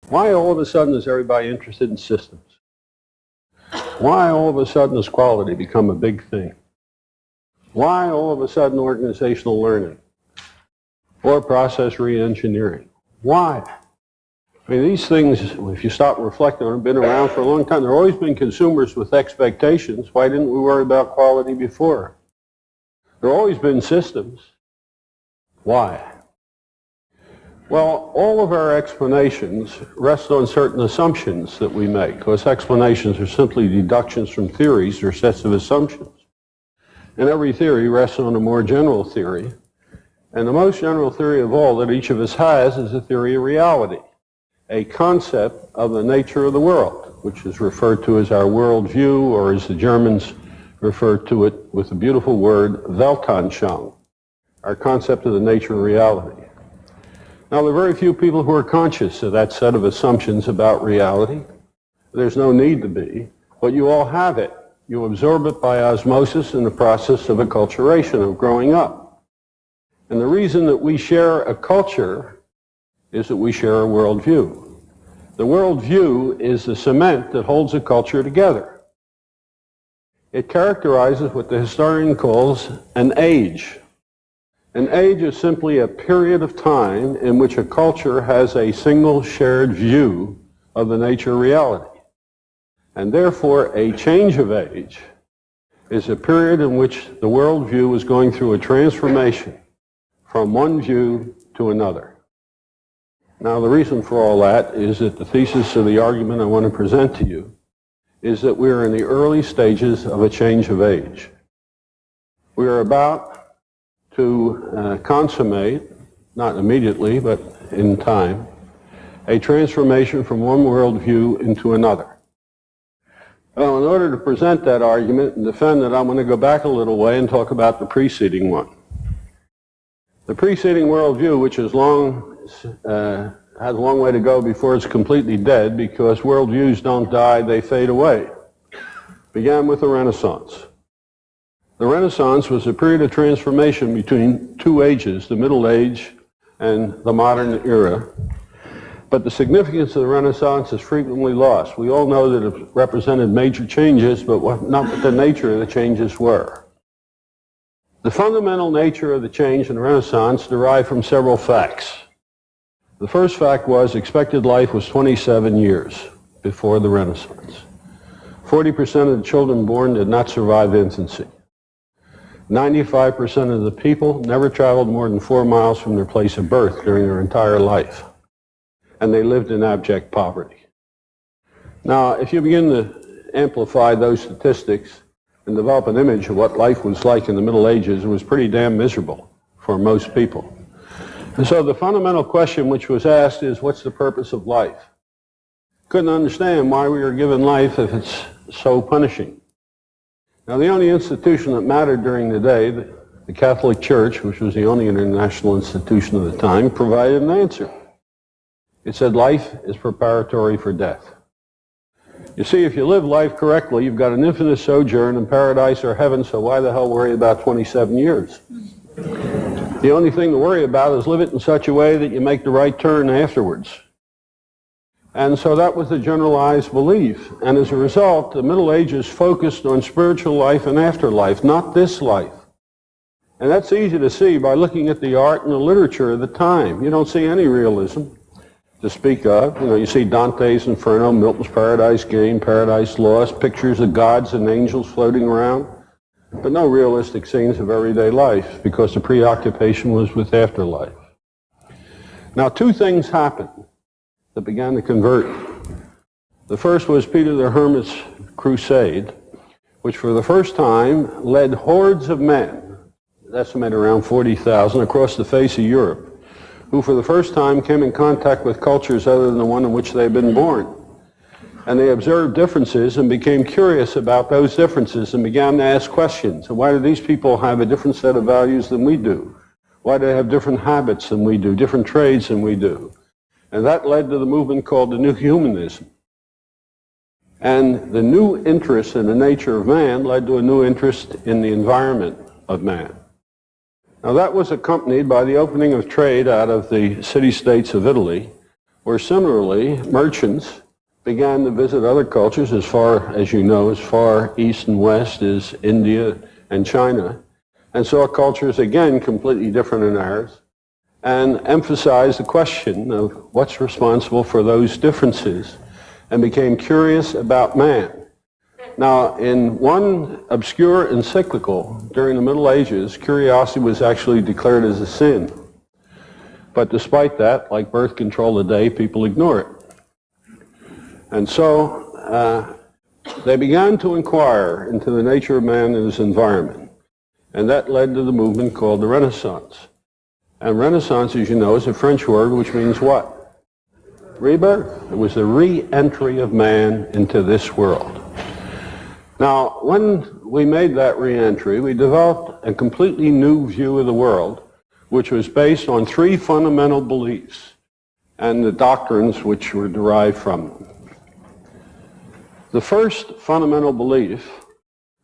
Why all of a sudden is everybody interested in systems? Why all of a sudden has quality become a big thing? Why all of a sudden organizational learning or process re-engineering? Why? I mean, these things, if you stop and reflect on them, have been around for a long time. There have always been consumers with expectations. Why didn't we worry about quality before? There have always been systems. Why? Well, all of our explanations rest on certain assumptions that we make, because explanations are simply deductions from theories or sets of assumptions. And every theory rests on a more general theory. And the most general theory of all that each of us has is a theory of reality, a concept of the nature of the world, which is referred to as our worldview, or as the Germans refer to it with the beautiful word Weltanschauung, our concept of the nature of reality. Now, there are very few people who are conscious of that set of assumptions about reality. There's no need to be, but you all have it. You absorb it by osmosis in the process of acculturation, of growing up. And the reason that we share a culture is that we share a worldview. The worldview is the cement that holds a culture together. It characterizes what the historian calls an age. An age is simply a period of time in which a culture has a single shared view of the nature of reality. And therefore, a change of age is a period in which the worldview is going through a transformation from one view to another. Now, the reason for all that is that the thesis of the argument I want to present to you is that we are in the early stages of a change of age. We are about to consummate, not immediately, but in time, a transformation from one worldview into another. Well, in order to present that argument and defend it, I'm going to go back a little way and talk about the preceding one. The preceding worldview, which is has a long way to go before it's completely dead, because worldviews don't die, they fade away, began with the Renaissance. The Renaissance was a period of transformation between two ages, the Middle Age and the modern era. But the significance of the Renaissance is frequently lost. We all know that it represented major changes, but not what the nature of the changes were. The fundamental nature of the change in the Renaissance derived from several facts. The first fact was expected life was 27 years before the Renaissance. 40% of the children born did not survive infancy. 95% of the people never traveled more than 4 miles from their place of birth during their entire life. And they lived in abject poverty. Now, if you begin to amplify those statistics and develop an image of what life was like in the Middle Ages, it was pretty damn miserable for most people. And so the fundamental question which was asked is, what's the purpose of life? Couldn't understand why we were given life if it's so punishing. Now, the only institution that mattered during the day, the Catholic Church, which was the only international institution of the time, provided an answer. It said life is preparatory for death. You see, if you live life correctly, you've got an infinite sojourn in paradise or heaven, so why the hell worry about 27 years? The only thing to worry about is live it in such a way that you make the right turn afterwards. And so that was the generalized belief. And as a result, the Middle Ages focused on spiritual life and afterlife, not this life. And that's easy to see by looking at the art and the literature of the time. You don't see any realism to speak of. You see Dante's Inferno, Milton's Paradise Game, Paradise Lost, pictures of gods and angels floating around, but no realistic scenes of everyday life, because the preoccupation was with afterlife. Now, two things happened that began to convert. The first was Peter the Hermit's crusade, which for the first time led hordes of men, estimated around 40,000, across the face of Europe, who for the first time came in contact with cultures other than the one in which they had been born. And they observed differences and became curious about those differences and began to ask questions. Why do these people have a different set of values than we do? Why do they have different habits than we do, different trades than we do? And that led to the movement called the New Humanism. And the new interest in the nature of man led to a new interest in the environment of man. Now that was accompanied by the opening of trade out of the city-states of Italy, where similarly merchants began to visit other cultures as far as you know, as far east and west as India and China, and saw cultures again completely different than ours, and emphasized the question of what's responsible for those differences, and became curious about man. Now, in one obscure encyclical during the Middle Ages, curiosity was actually declared as a sin. But despite that, like birth control today, people ignore it. And so they began to inquire into the nature of man and his environment. And that led to the movement called the Renaissance. And Renaissance, as you know, is a French word which means what? Rebirth. It was the re-entry of man into this world. Now, when we made that re-entry, we developed a completely new view of the world, which was based on three fundamental beliefs and the doctrines which were derived from them. The first fundamental belief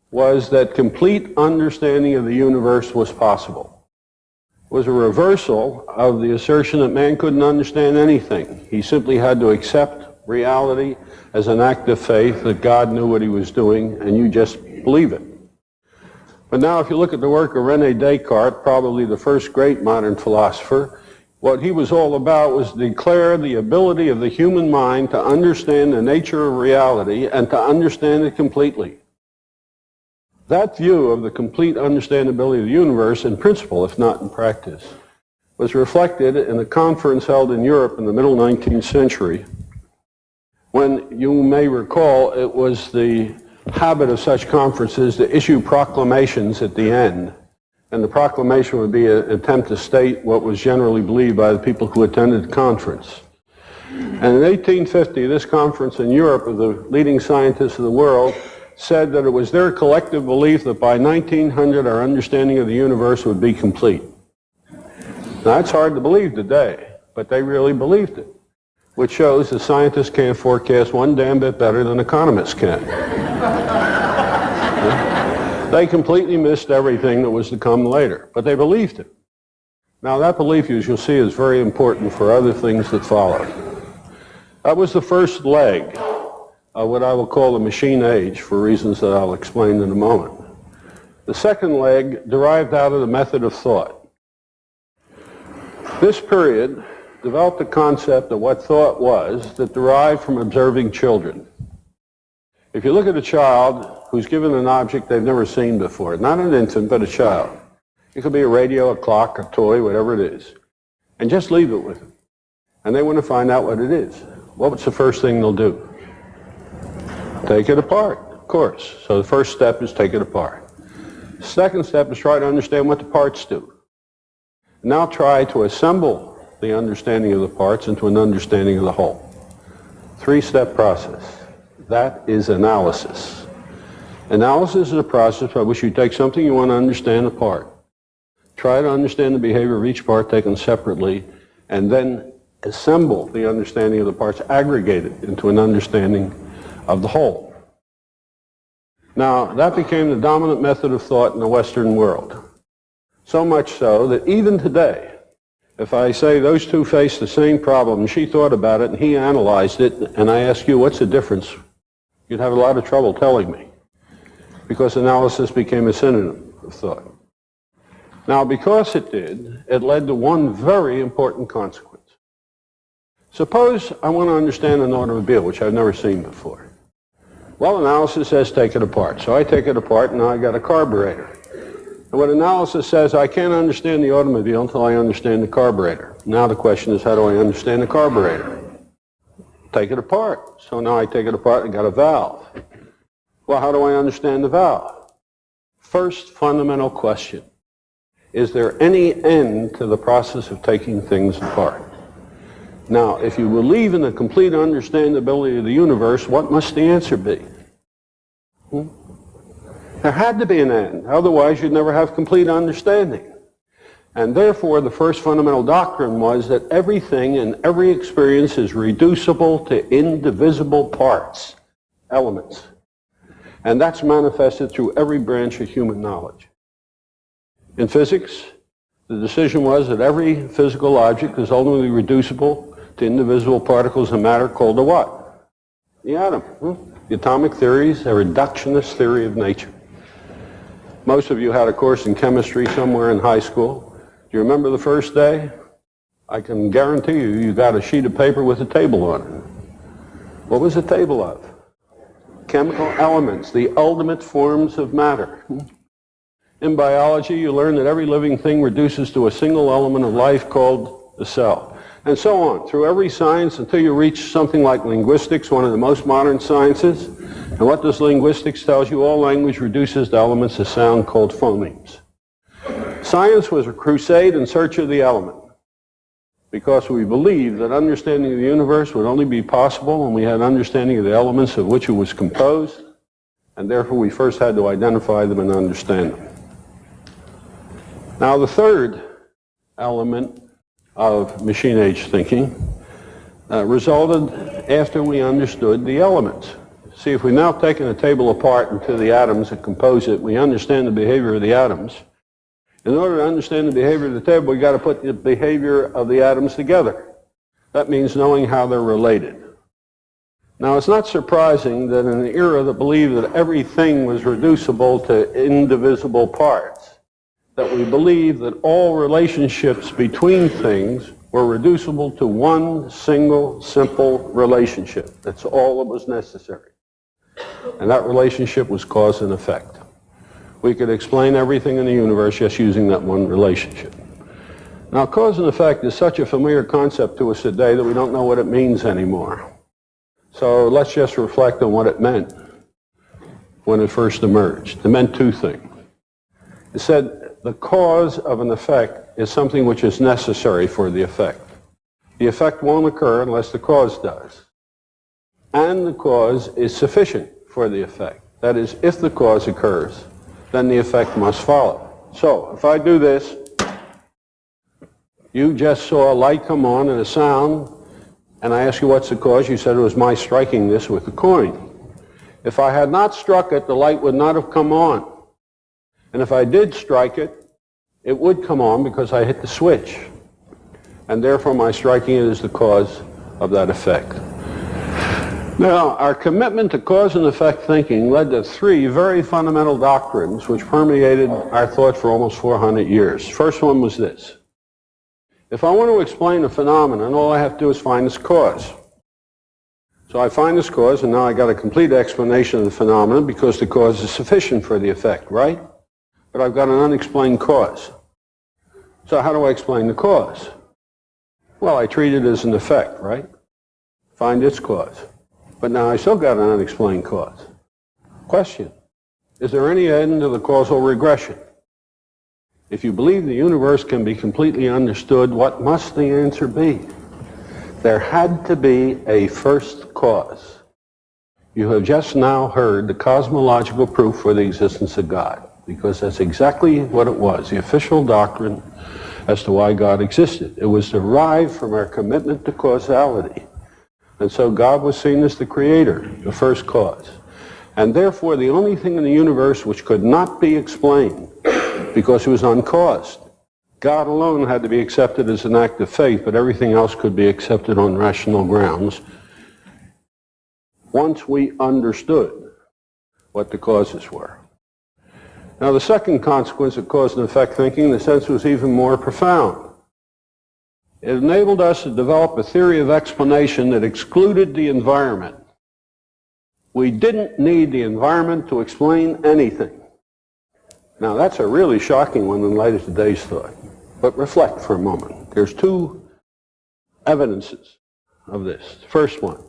was that complete understanding of the universe was possible. It was a reversal of the assertion that man couldn't understand anything. He simply had to accept reality as an act of faith, that God knew what he was doing, and you just believe it. But now if you look at the work of René Descartes, probably the first great modern philosopher, what he was all about was to declare the ability of the human mind to understand the nature of reality and to understand it completely. That view of the complete understandability of the universe in principle, if not in practice, was reflected in a conference held in Europe in the middle 19th century, when you may recall it was the habit of such conferences to issue proclamations at the end. And the proclamation would be an attempt to state what was generally believed by the people who attended the conference. And in 1850, this conference in Europe of the leading scientists of the world said that it was their collective belief that by 1900 our understanding of the universe would be complete. Now that's hard to believe today, but they really believed it, which shows that scientists can't forecast one damn bit better than economists can. They completely missed everything that was to come later, but they believed it. Now that belief, as you'll see, is very important for other things that followed. That was the first leg of what I will call the machine age, for reasons that I'll explain in a moment. The second leg derived out of the method of thought. This period developed a concept of what thought was that derived from observing children. If you look at a child who's given an object they've never seen before, not an infant, but a child. It could be a radio, a clock, a toy, whatever it is. And just leave it with them. And they want to find out what it is. What's the first thing they'll do? Take it apart, of course. So the first step is take it apart. The second step is try to understand what the parts do. Now try to assemble the understanding of the parts into an understanding of the whole. Three-step process. That is analysis. Analysis is a process by which you take something you want to understand apart, try to understand the behavior of each part taken separately, and then assemble the understanding of the parts, aggregate it into an understanding of the whole. Now, that became the dominant method of thought in the Western world. So much so that even today, if I say those two faced the same problem, and she thought about it and he analyzed it, and I ask you, what's the difference? You'd have a lot of trouble telling me, because analysis became a synonym of thought. Now, because it did, it led to one very important consequence. Suppose I want to understand an automobile, which I've never seen before. Well, analysis says take it apart. So I take it apart, and now I got a carburetor. And what analysis says, I can't understand the automobile until I understand the carburetor. Now the question is, how do I understand the carburetor? Take it apart. So now I take it apart and got a valve. Well, how do I understand the valve? First fundamental question. Is there any end to the process of taking things apart? Now, if you believe in the complete understandability of the universe, what must the answer be? There had to be an end. Otherwise, you'd never have complete understanding. And therefore, the first fundamental doctrine was that everything and every experience is reducible to indivisible parts, elements. And that's manifested through every branch of human knowledge. In physics, the decision was that every physical object is ultimately reducible to indivisible particles of matter called the what? The atom. The atomic theory is a reductionist theory of nature. Most of you had a course in chemistry somewhere in high school. Do you remember the first day? I can guarantee you got a sheet of paper with a table on it. What was the table of? Chemical elements, the ultimate forms of matter. In biology, you learn that every living thing reduces to a single element of life called the cell. And so on, through every science until you reach something like linguistics, one of the most modern sciences. And what does linguistics tell you? All language reduces to elements of sound called phonemes. Science was a crusade in search of the element, because we believed that understanding of the universe would only be possible when we had understanding of the elements of which it was composed, and therefore we first had to identify them and understand them. Now the third element of machine-age thinking resulted after we understood the elements. See, if we've now taken a table apart into the atoms that compose it, we understand the behavior of the atoms. In order to understand the behavior of the table, we've got to put the behavior of the atoms together. That means knowing how they're related. Now, it's not surprising that in an era that believed that everything was reducible to indivisible parts, that we believe that all relationships between things were reducible to one single, simple relationship. That's all that was necessary. And that relationship was cause and effect. We could explain everything in the universe just using that one relationship. Now, cause and effect is such a familiar concept to us today that we don't know what it means anymore. So let's just reflect on what it meant when it first emerged. It meant two things. It said the cause of an effect is something which is necessary for the effect. The effect won't occur unless the cause does. And the cause is sufficient for the effect. That is, if the cause occurs, then the effect must follow. So, if I do this, you just saw a light come on and a sound, and I ask you what's the cause. You said it was my striking this with the coin. If I had not struck it, the light would not have come on. And if I did strike it, it would come on because I hit the switch. And therefore my striking it is the cause of that effect. Now, our commitment to cause and effect thinking led to three very fundamental doctrines which permeated our thought for almost 400 years. First one was this. If I want to explain a phenomenon, all I have to do is find its cause. So I find this cause, and now I got a complete explanation of the phenomenon because the cause is sufficient for the effect, right? But I've got an unexplained cause. So how do I explain the cause? Well, I treat it as an effect, right? Find its cause. But now I still got an unexplained cause. Question, is there any end to the causal regression? If you believe the universe can be completely understood, what must the answer be? There had to be a first cause. You have just now heard the cosmological proof for the existence of God, because that's exactly what it was, the official doctrine as to why God existed. It was derived from our commitment to causality. And so God was seen as the creator, the first cause. And therefore, the only thing in the universe which could not be explained, because it was uncaused, God alone had to be accepted as an act of faith, but everything else could be accepted on rational grounds once we understood what the causes were. Now, the second consequence of cause and effect thinking, in a sense, was even more profound. It enabled us to develop a theory of explanation that excluded the environment. We didn't need the environment to explain anything. Now, that's a really shocking one in light of today's thought. But reflect for a moment. There's two evidences of this. First one,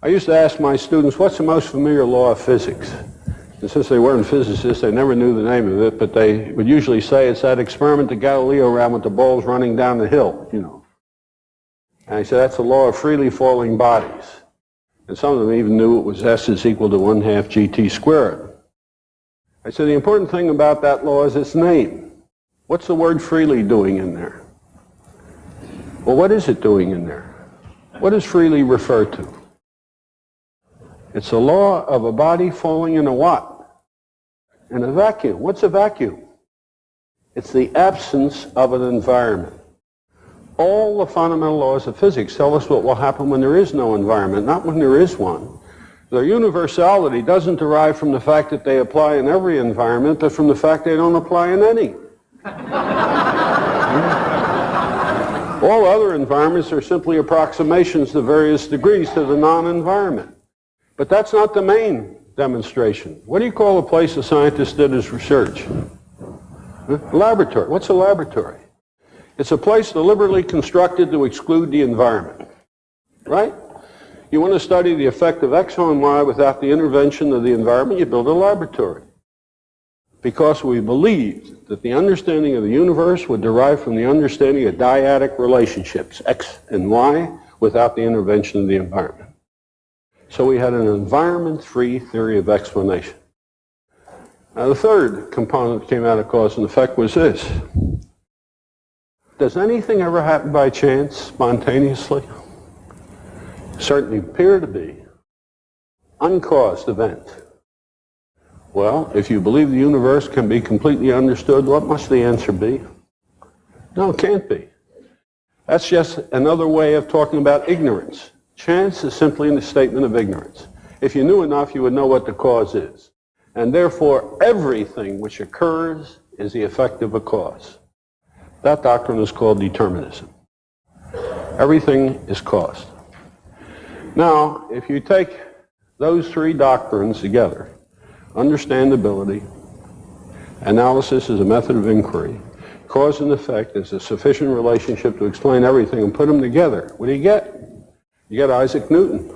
I used to ask my students, what's the most familiar law of physics? And since they weren't physicists, they never knew the name of it, but they would usually say it's that experiment that Galileo ran with the balls running down the hill, you know. And I said, that's the law of freely falling bodies. And some of them even knew it was S is equal to 1/2 GT squared. I said, the important thing about that law is its name. What's the word freely doing in there? Well, what is it doing in there? What does freely refer to? It's a law of a body falling in a what? In a vacuum. What's a vacuum? It's the absence of an environment. All the fundamental laws of physics tell us what will happen when there is no environment, not when there is one. Their universality doesn't derive from the fact that they apply in every environment, but from the fact they don't apply in any. All other environments are simply approximations to various degrees to the non-environment. But that's not the main demonstration. What do you call a place a scientist did his research? A laboratory. What's a laboratory? It's a place deliberately constructed to exclude the environment. Right? You want to study the effect of X on Y without the intervention of the environment, you build a laboratory. Because we believed that the understanding of the universe would derive from the understanding of dyadic relationships, X and Y, without the intervention of the environment. So we had an environment-free theory of explanation. Now the third component that came out of cause and effect was this. Does anything ever happen by chance, spontaneously? Certainly appear to be uncaused events. Well, if you believe the universe can be completely understood, what must the answer be? No, it can't be. That's just another way of talking about ignorance. Chance is simply a statement of ignorance. If you knew enough, you would know what the cause is. And therefore, everything which occurs is the effect of a cause. That doctrine is called determinism. Everything is caused. Now, if you take those three doctrines together, understandability, analysis is a method of inquiry, cause and effect is a sufficient relationship to explain everything, and put them together, what do you get? You get Isaac Newton.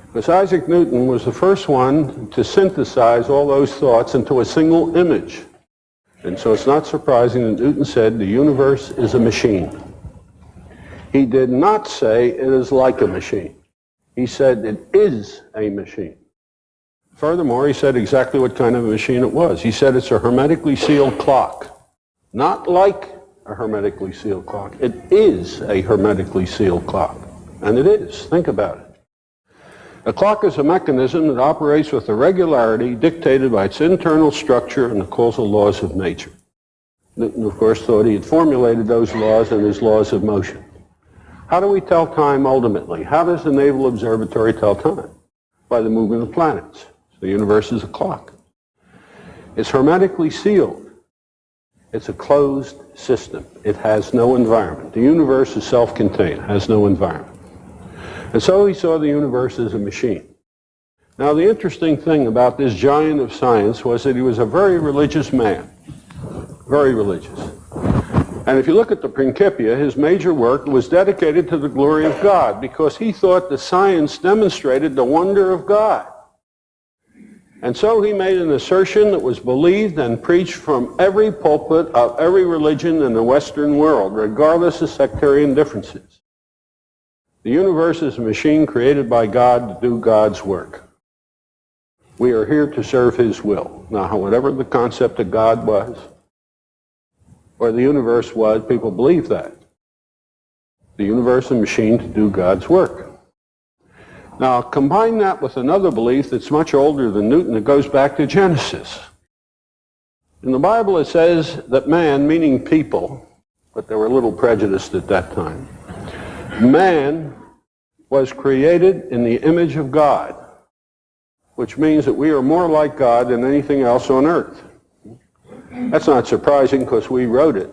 Because Isaac Newton was the first one to synthesize all those thoughts into a single image. And so it's not surprising that Newton said the universe is a machine. He did not say it is like a machine. He said it is a machine. Furthermore, he said exactly what kind of a machine it was. He said it's a hermetically sealed clock. Not like a hermetically sealed clock. It is a hermetically sealed clock. And it is. Think about it. A clock is a mechanism that operates with a regularity dictated by its internal structure and the causal laws of nature. Newton, of course, thought he had formulated those laws in his laws of motion. How do we tell time ultimately? How does the Naval Observatory tell time? By the movement of planets. The universe is a clock. It's hermetically sealed. It's a closed system. It has no environment. The universe is self-contained, has no environment. And so he saw the universe as a machine. Now the interesting thing about this giant of science was that he was a very religious man. Very religious. And if you look at the Principia, his major work was dedicated to the glory of God because he thought the science demonstrated the wonder of God. And so he made an assertion that was believed and preached from every pulpit of every religion in the Western world, regardless of sectarian differences. The universe is a machine created by God to do God's work. We are here to serve his will. Now, whatever the concept of God was, or the universe was, people believe that. The universe is a machine to do God's work. Now, combine that with another belief that's much older than Newton. It goes back to Genesis. In the Bible, it says that man, meaning people, but they were a little prejudiced at that time, man was created in the image of God, which means that we are more like God than anything else on earth. That's not surprising because we wrote it.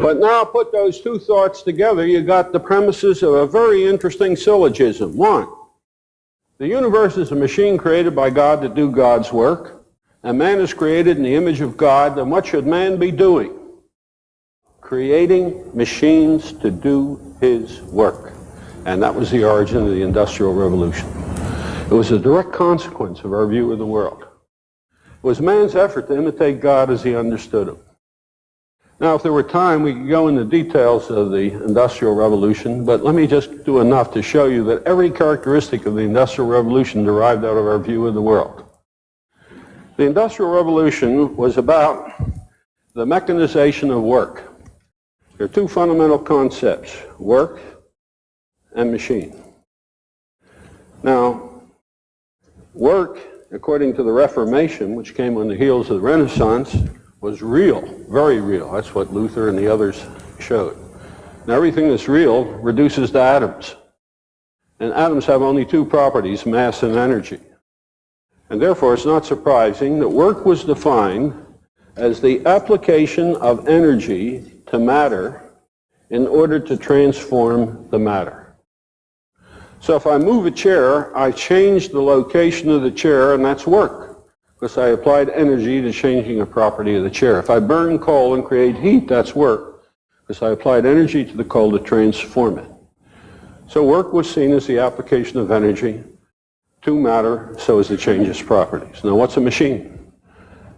But now put those two thoughts together, you got the premises of a very interesting syllogism. One, the universe is a machine created by God to do God's work, and man is created in the image of God, then what should man be doing? Creating machines to do his work. And that was the origin of the Industrial Revolution. It was a direct consequence of our view of the world. It was man's effort to imitate God as he understood him. Now, if there were time, we could go into details of the Industrial Revolution, but let me just do enough to show you that every characteristic of the Industrial Revolution derived out of our view of the world. The Industrial Revolution was about the mechanization of work. There are two fundamental concepts, work and machine. Now, work according to the Reformation, which came on the heels of the Renaissance, was real, very real. That's what Luther and the others showed. Now, everything that's real reduces to atoms. And atoms have only two properties, mass and energy. And therefore, it's not surprising that work was defined as the application of energy to matter in order to transform the matter. So if I move a chair, I change the location of the chair, and that's work, because I applied energy to changing a property of the chair. If I burn coal and create heat, that's work, because I applied energy to the coal to transform it. So work was seen as the application of energy to matter so as to change its properties. Now, what's a machine?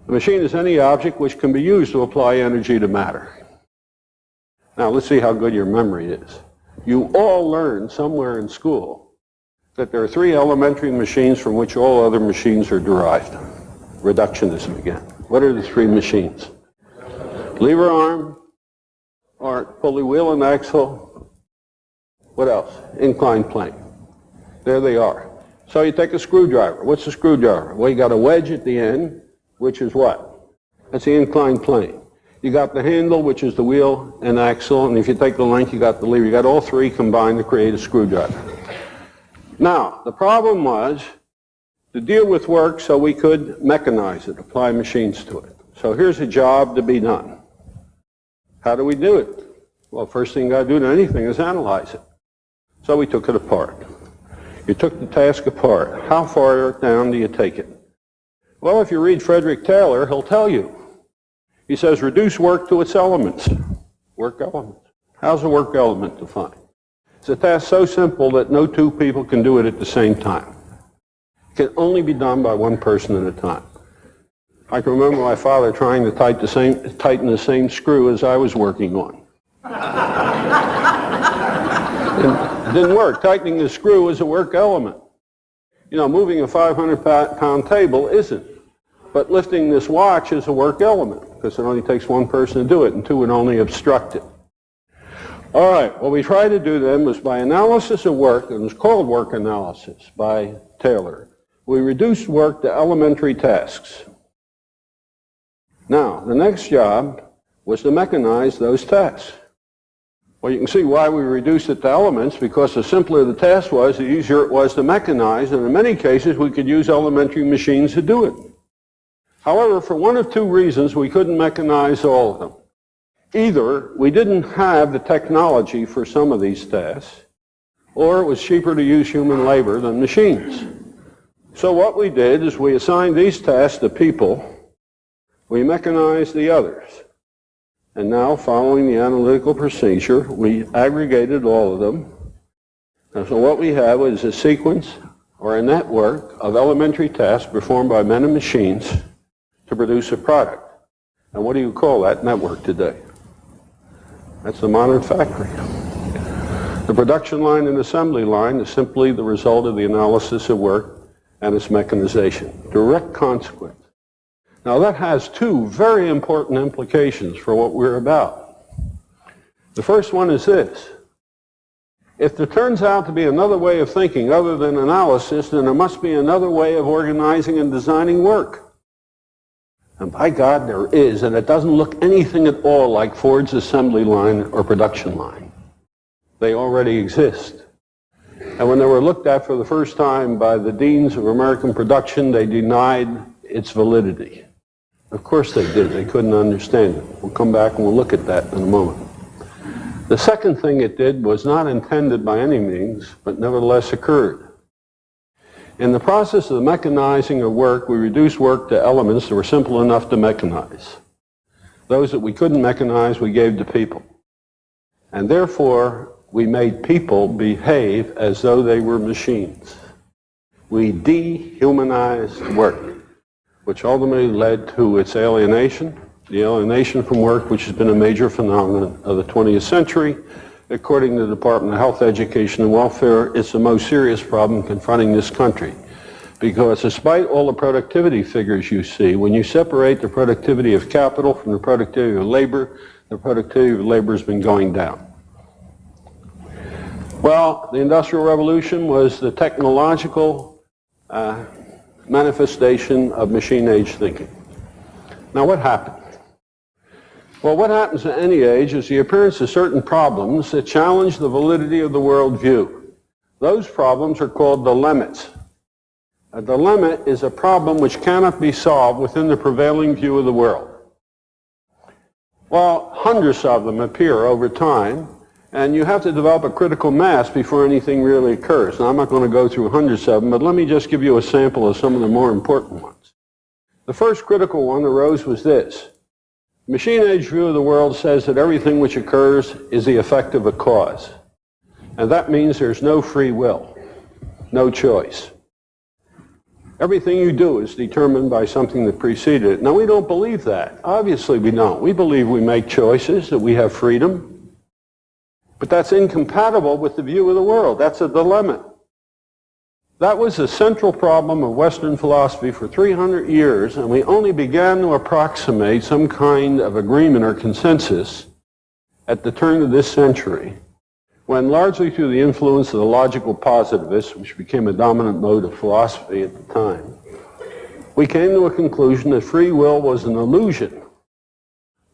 A machine is any object which can be used to apply energy to matter. Now, let's see how good your memory is. You all learned somewhere in school that there are three elementary machines from which all other machines are derived. Reductionism again. What are the three machines? Lever arm, or pulley wheel and axle. What else? Inclined plane. There they are. So you take a screwdriver. What's a screwdriver? Well, you got a wedge at the end, which is what? That's the inclined plane. You got the handle, which is the wheel and axle, and if you take the length, you got the lever. You got all three combined to create a screwdriver. Now, the problem was to deal with work so we could mechanize it, apply machines to it. So here's a job to be done. How do we do it? Well, first thing you got to do to anything is analyze it. So we took it apart. You took the task apart. How far down do you take it? Well, if you read Frederick Taylor, he'll tell you. He says, reduce work to its elements. Work elements. How's a work element defined? It's a task so simple that no two people can do it at the same time. It can only be done by one person at a time. I can remember my father trying to tighten the same screw as I was working on. It didn't work. Tightening the screw is a work element. You know, moving a 500-pound table isn't. But lifting this watch is a work element, because it only takes one person to do it, and two would only obstruct it. All right, what we tried to do then was by analysis of work, and it was called work analysis by Taylor, we reduced work to elementary tasks. Now, the next job was to mechanize those tasks. Well, you can see why we reduced it to elements, because the simpler the task was, the easier it was to mechanize, and in many cases we could use elementary machines to do it. However, for one of two reasons, we couldn't mechanize all of them. Either we didn't have the technology for some of these tasks, or it was cheaper to use human labor than machines. So what we did is we assigned these tasks to people, we mechanized the others. And now, following the analytical procedure, we aggregated all of them. And so what we have is a sequence or a network of elementary tasks performed by men and machines to produce a product. And what do you call that network today? That's the modern factory. The production line and assembly line is simply the result of the analysis of work and its mechanization. Direct consequence. Now that has two very important implications for what we're about. The first one is this. If there turns out to be another way of thinking other than analysis, then there must be another way of organizing and designing work. And by God, there is, and it doesn't look anything at all like Ford's assembly line or production line. They already exist. And when they were looked at for the first time by the deans of American production, they denied its validity. Of course they did. They couldn't understand it. We'll come back and we'll look at that in a moment. The second thing it did was not intended by any means, but nevertheless occurred. In the process of the mechanizing of work, we reduced work to elements that were simple enough to mechanize. Those that we couldn't mechanize, we gave to people. And therefore, we made people behave as though they were machines. We dehumanized work, which ultimately led to its alienation, the alienation from work, which has been a major phenomenon of the 20th century. According to the Department of Health, Education, and Welfare, it's the most serious problem confronting this country. Because despite all the productivity figures you see, when you separate the productivity of capital from the productivity of labor, the productivity of labor has been going down. Well, the Industrial Revolution was the technological manifestation of machine-age thinking. Now, what happened? Well, what happens at any age is the appearance of certain problems that challenge the validity of the worldview. Those problems are called dilemmas. A dilemma is a problem which cannot be solved within the prevailing view of the world. Well, hundreds of them appear over time, and you have to develop a critical mass before anything really occurs. Now, I'm not going to go through hundreds of them, but let me just give you a sample of some of the more important ones. The first critical one arose was this. Machine-age view of the world says that everything which occurs is the effect of a cause. And that means there's no free will, no choice. Everything you do is determined by something that preceded it. Now, we don't believe that. Obviously, we don't. We believe we make choices, that we have freedom. But that's incompatible with the view of the world. That's a dilemma. That was the central problem of Western philosophy for 300 years, and we only began to approximate some kind of agreement or consensus at the turn of this century, when largely through the influence of the logical positivists, which became a dominant mode of philosophy at the time, we came to a conclusion that free will was an illusion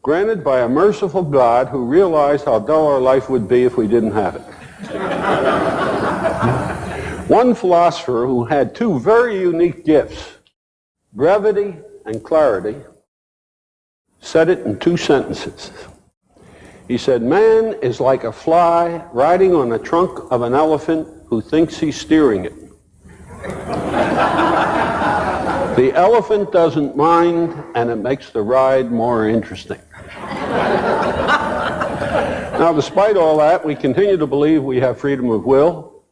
granted by a merciful God who realized how dull our life would be if we didn't have it. One philosopher who had two very unique gifts, brevity and clarity, said it in two sentences. He said, man is like a fly riding on the trunk of an elephant who thinks he's steering it. The elephant doesn't mind, and it makes the ride more interesting. Now, despite all that, we continue to believe we have freedom of will,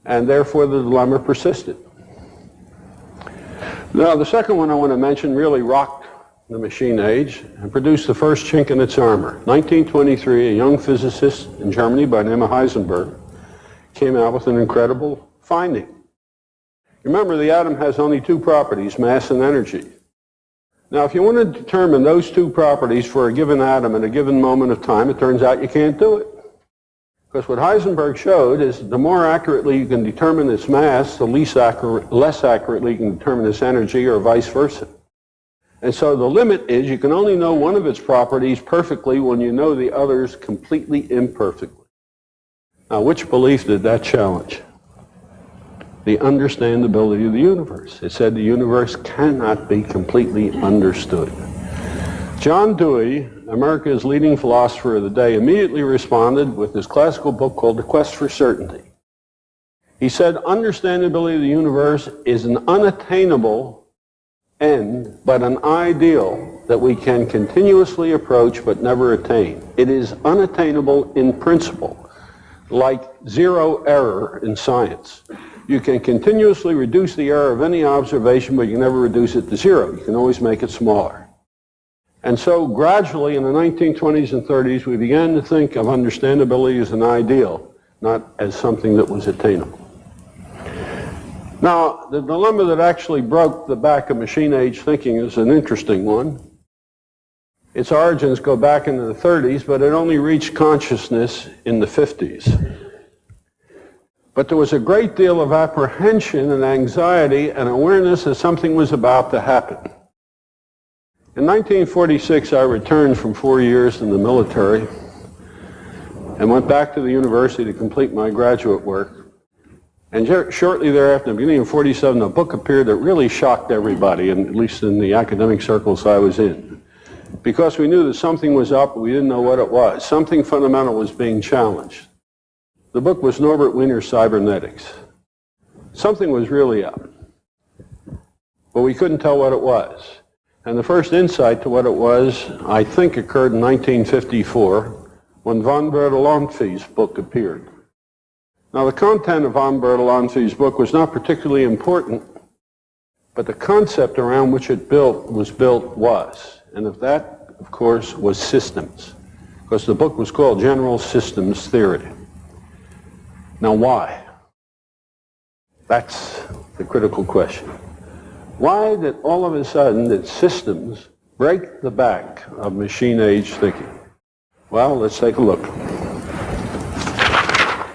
and therefore the dilemma persisted. Now, the second one I want to mention really rocked the machine age and produced the first chink in its armor. 1923, a young physicist in Germany by the name of Heisenberg came out with an incredible finding. Remember, the atom has only two properties, mass and energy. Now, if you want to determine those two properties for a given atom at a given moment of time, it turns out you can't do it. Because what Heisenberg showed is the more accurately you can determine its mass, the less accurately you can determine its energy, or vice versa. And so the limit is you can only know one of its properties perfectly when you know the others completely imperfectly. Now, which belief did that challenge? The understandability of the universe. It said the universe cannot be completely understood. John Dewey, America's leading philosopher of the day, immediately responded with his classical book called The Quest for Certainty. He said, understandability of the universe is an unattainable end, but an ideal that we can continuously approach but never attain. It is unattainable in principle, like zero error in science. You can continuously reduce the error of any observation, but you can never reduce it to zero. You can always make it smaller. And so gradually in the 1920s and 30s, we began to think of understandability as an ideal, not as something that was attainable. Now, the dilemma that actually broke the back of machine-age thinking is an interesting one. Its origins go back into the 30s, but it only reached consciousness in the 50s. But there was a great deal of apprehension and anxiety and awareness that something was about to happen. In 1946, I returned from 4 years in the military and went back to the university to complete my graduate work. And shortly thereafter, beginning in 47, a book appeared that really shocked everybody, and at least in the academic circles I was in. Because we knew that something was up, we didn't know what it was. Something fundamental was being challenged. The book was Norbert Wiener's Cybernetics. Something was really up, but we couldn't tell what it was. And the first insight to what it was, I think, occurred in 1954 when von Bertalanffy's book appeared. Now, the content of von Bertalanffy's book was not particularly important, but the concept around which it was built was. And of that, of course, was systems, because the book was called General Systems Theory. Now, why? That's the critical question. Why did all of a sudden did systems break the back of machine-age thinking? Well, let's take a look.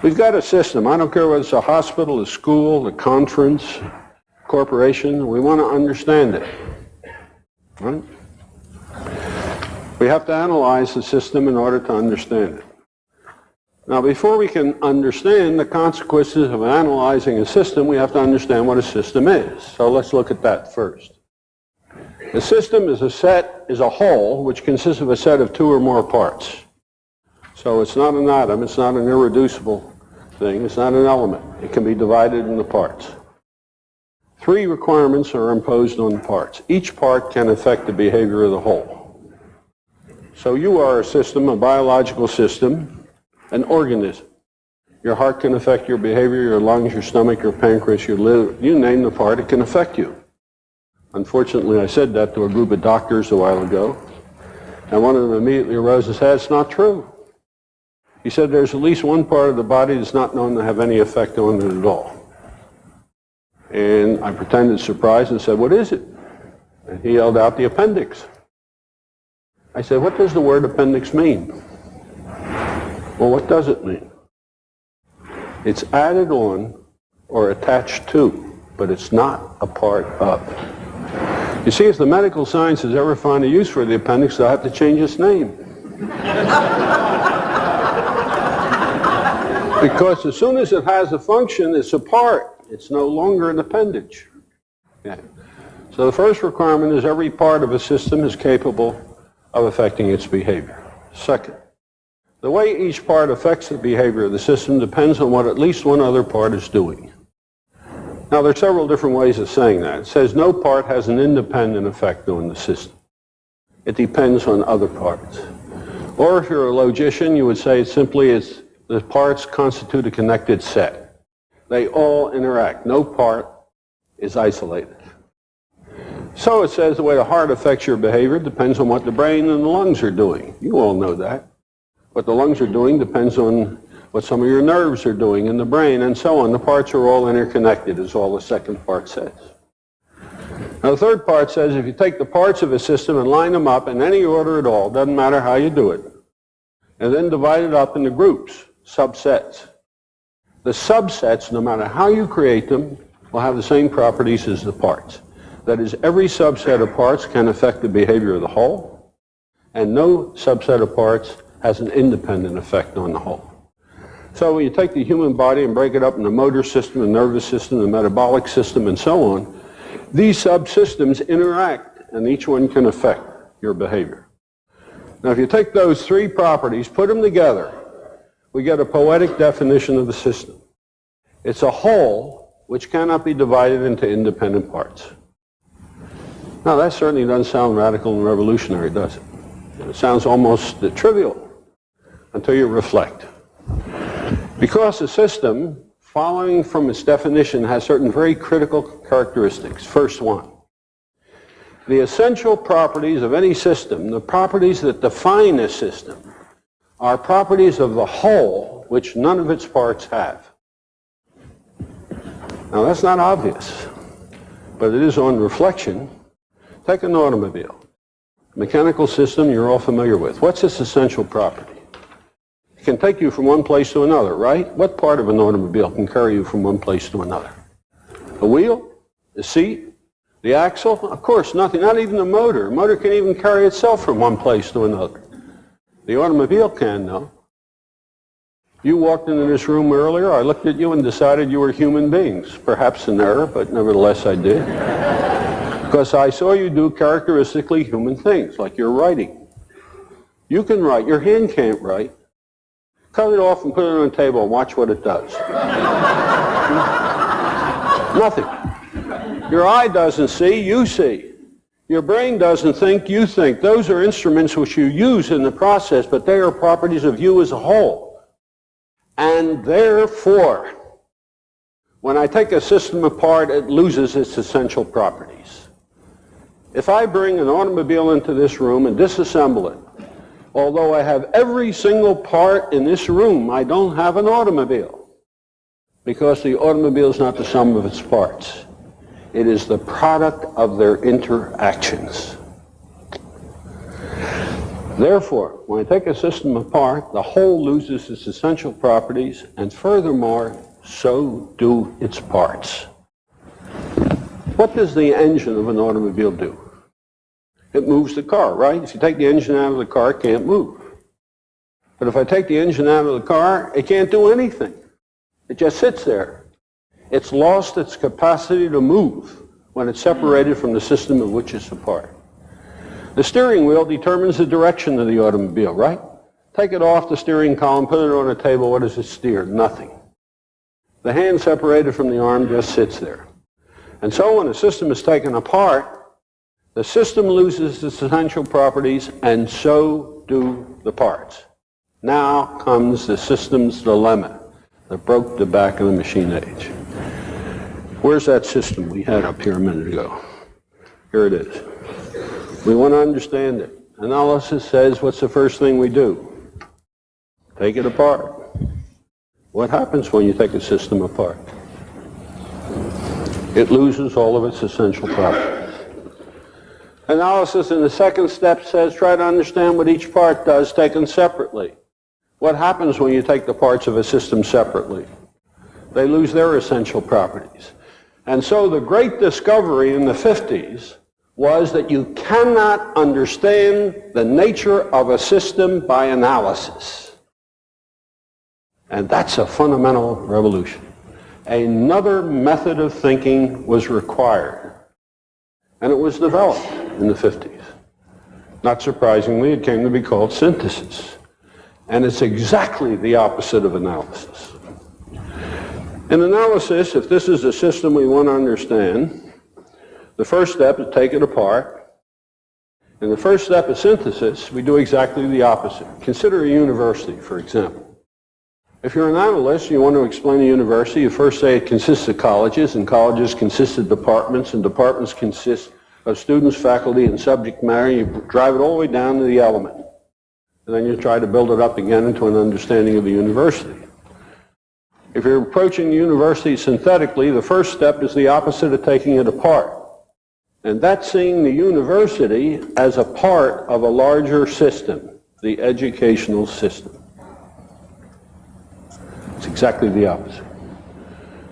We've got a system. I don't care whether it's a hospital, a school, a conference, corporation, we want to understand it. Right? We have to analyze the system in order to understand it. Now, before we can understand the consequences of analyzing a system, we have to understand what a system is. So let's look at that first. A system is a whole which consists of a set of two or more parts. So it's not an atom, it's not an irreducible thing, it's not an element. It can be divided into parts. Three requirements are imposed on the parts. Each part can affect the behavior of the whole. So you are a system, a biological system, an organism. Your heart can affect your behavior, your lungs, your stomach, your pancreas, your liver. You name the part, it can affect you. Unfortunately, I said that to a group of doctors a while ago, and one of them immediately arose and said, it's not true. He said there's at least one part of the body that's not known to have any effect on it at all. And I pretended surprised and said, what is it? And he held out the appendix. I said, what does the word appendix mean? Well, what does it mean? It's added on or attached to, but it's not a part of. You see, if the medical sciences ever find a use for the appendix, they'll have to change its name. Because as soon as it has a function, it's a part. It's no longer an appendage. Okay. So the first requirement is every part of a system is capable of affecting its behavior. Second, the way each part affects the behavior of the system depends on what at least one other part is doing. Now, there are several different ways of saying that. It says no part has an independent effect on the system. It depends on other parts. Or if you're a logician, you would say it simply is the parts constitute a connected set. They all interact. No part is isolated. So it says the way the heart affects your behavior depends on what the brain and the lungs are doing. You all know that. What the lungs are doing depends on what some of your nerves are doing in the brain, and so on. The parts are all interconnected, is all the second part says. Now, the third part says if you take the parts of a system and line them up in any order at all, doesn't matter how you do it, and then divide it up into groups, subsets. The subsets, no matter how you create them, will have the same properties as the parts. That is, every subset of parts can affect the behavior of the whole, and no subset of parts has an independent effect on the whole. So when you take the human body and break it up into the motor system, the nervous system, the metabolic system, and so on, these subsystems interact, and each one can affect your behavior. Now, if you take those three properties, put them together, we get a poetic definition of the system. It's a whole which cannot be divided into independent parts. Now, that certainly doesn't sound radical and revolutionary, does it? It sounds almost trivial until you reflect. Because a system, following from its definition, has certain very critical characteristics. First one, the essential properties of any system, the properties that define a system, are properties of the whole which none of its parts have. Now, that's not obvious, but it is on reflection. Take an automobile. Mechanical system you're all familiar with. What's its essential property? It can take you from one place to another, right? What part of an automobile can carry you from one place to another? The wheel? The seat? The axle? Of course, nothing. Not even the motor. The motor can even carry itself from one place to another. The automobile can, though. You walked into this room earlier. I looked at you and decided you were human beings. Perhaps an error, but nevertheless I did. Because I saw you do characteristically human things, like your writing. You can write. Your hand can't write. Cut it off and put it on the table and watch what it does. Nothing. Your eye doesn't see, you see. Your brain doesn't think, you think. Those are instruments which you use in the process, but they are properties of you as a whole. And therefore, when I take a system apart, it loses its essential properties. If I bring an automobile into this room and disassemble it, although I have every single part in this room, I don't have an automobile, because the automobile is not the sum of its parts. It is the product of their interactions. Therefore, when I take a system apart, the whole loses its essential properties, and furthermore, so do its parts. What does the engine of an automobile do? It moves the car, right? If you take the engine out of the car, it can't move. But if I take the engine out of the car, it can't do anything. It just sits there. It's lost its capacity to move when it's separated from the system of which it's a part. The steering wheel determines the direction of the automobile, right? Take it off the steering column, put it on a table, what does it steer? Nothing. The hand separated from the arm just sits there. And so when a system is taken apart, the system loses its essential properties, and so do the parts. Now comes the system's dilemma that broke the back of the machine age. Where's that system we had up here a minute ago? Here it is. We want to understand it. Analysis says, what's the first thing we do? Take it apart. What happens when you take a system apart? It loses all of its essential properties. Analysis in the second step says, try to understand what each part does taken separately. What happens when you take the parts of a system separately? They lose their essential properties. And so the great discovery in the 50s was that you cannot understand the nature of a system by analysis. And that's a fundamental revolution. Another method of thinking was required. And it was developed in the 50s. Not surprisingly, it came to be called synthesis. And it's exactly the opposite of analysis. In analysis, if this is a system we want to understand, the first step is take it apart. In the first step of synthesis, we do exactly the opposite. Consider a university, for example. If you're an analyst, you want to explain a university, you first say it consists of colleges, and colleges consist of departments, and departments consist of students, faculty, and subject matter. You drive it all the way down to the element. And then you try to build it up again into an understanding of the university. If you're approaching the university synthetically, the first step is the opposite of taking it apart. And that's seeing the university as a part of a larger system, the educational system. It's exactly the opposite.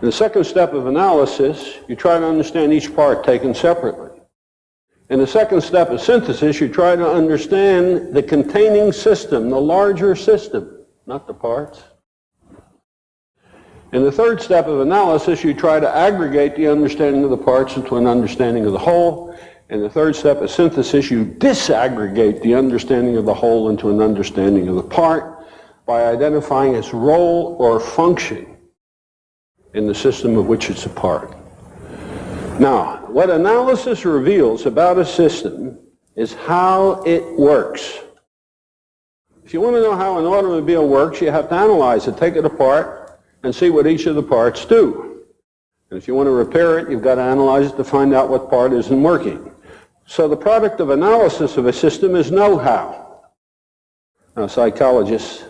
In the second step of analysis, you try to understand each part taken separately. In the second step of synthesis, you try to understand the containing system, the larger system, not the parts. In the third step of analysis, you try to aggregate the understanding of the parts into an understanding of the whole. In the third step of synthesis, you disaggregate the understanding of the whole into an understanding of the part by identifying its role or function in the system of which it's a part. Now, what analysis reveals about a system is how it works. If you want to know how an automobile works, you have to analyze it, take it apart, and see what each of the parts do. And if you want to repair it, you've got to analyze it to find out what part isn't working. So the product of analysis of a system is know-how. Now, psychologists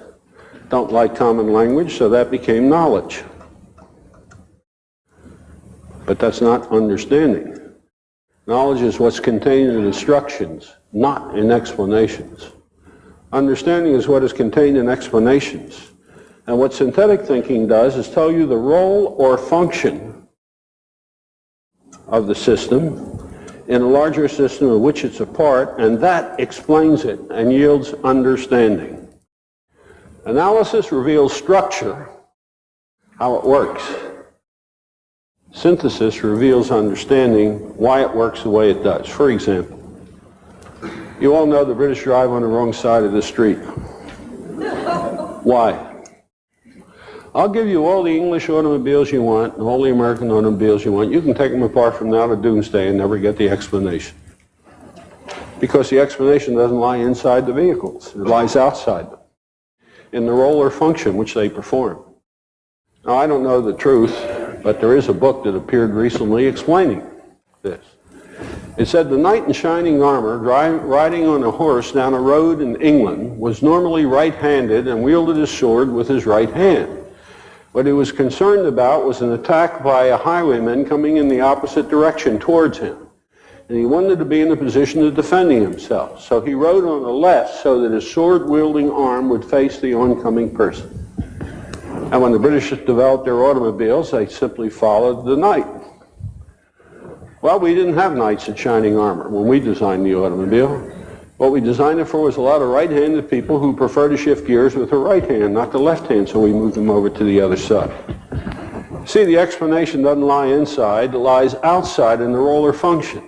don't like common language, so that became knowledge. But that's not understanding. Knowledge is what's contained in instructions, not in explanations. Understanding is what is contained in explanations. And what synthetic thinking does is tell you the role or function of the system in a larger system of which it's a part, and that explains it and yields understanding. Analysis reveals structure, how it works. Synthesis reveals understanding why it works the way it does. For example, you all know the British drive on the wrong side of the street. Why? I'll give you all the English automobiles you want and all the American automobiles you want. You can take them apart from now to doomsday and never get the explanation. Because the explanation doesn't lie inside the vehicles. It lies outside them, in the role or function which they perform. Now, I don't know the truth, but there is a book that appeared recently explaining this. It said the knight in shining armor riding on a horse down a road in England was normally right-handed and wielded his sword with his right hand. What he was concerned about was an attack by a highwayman coming in the opposite direction towards him. And he wanted to be in a position of defending himself. So he rode on the left so that his sword-wielding arm would face the oncoming person. And when the British developed their automobiles, they simply followed the knight. Well, we didn't have knights in shining armor when we designed the automobile. What we designed it for was a lot of right-handed people who prefer to shift gears with the right hand, not the left hand, so we moved them over to the other side. See, the explanation doesn't lie inside, it lies outside in the roller function.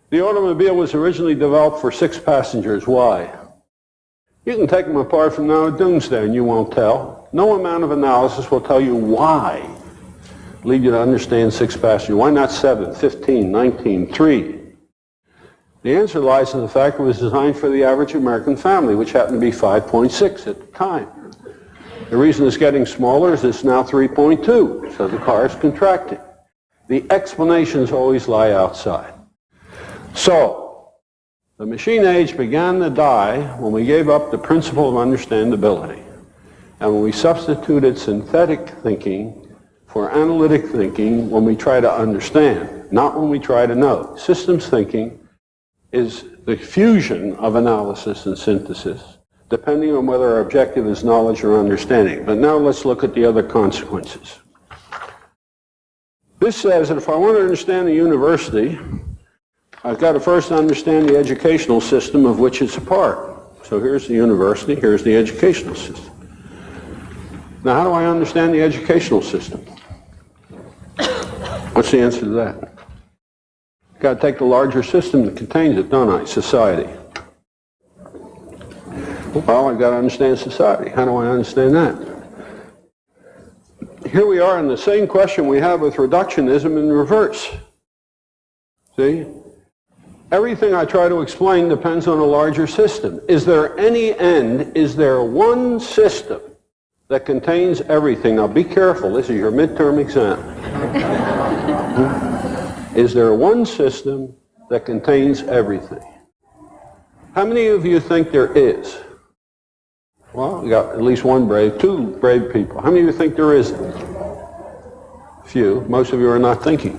The automobile was originally developed for 6 passengers. Why? You can take them apart from now to doomsday and you won't tell. No amount of analysis will tell you why. Lead you to understand 6 passengers. Why not 7, 15, 19, 3? The answer lies in the fact it was designed for the average American family, which happened to be 5.6 at the time. The reason it's getting smaller is it's now 3.2, so the car is contracting. The explanations always lie outside. So, the machine age began to die when we gave up the principle of understandability. And when we substituted synthetic thinking for analytic thinking when we try to understand, not when we try to know. Systems thinking is the fusion of analysis and synthesis, depending on whether our objective is knowledge or understanding. But now let's look at the other consequences. This says that if I want to understand the university, I've got to first understand the educational system of which it's a part. So here's the university, here's the educational system. Now how do I understand the educational system? What's the answer to that? I've got to take the larger system that contains it, don't I? Society. Well, I've got to understand society. How do I understand that? Here we are in the same question we have with reductionism in reverse. See? Everything I try to explain depends on a larger system. Is there any end? Is there one system that contains everything? Now be careful, this is your midterm exam. Is there one system that contains everything? How many of you think there is? Well, we got at least one brave, 2 brave people. How many of you think there isn't? Few. Most of you are not thinking.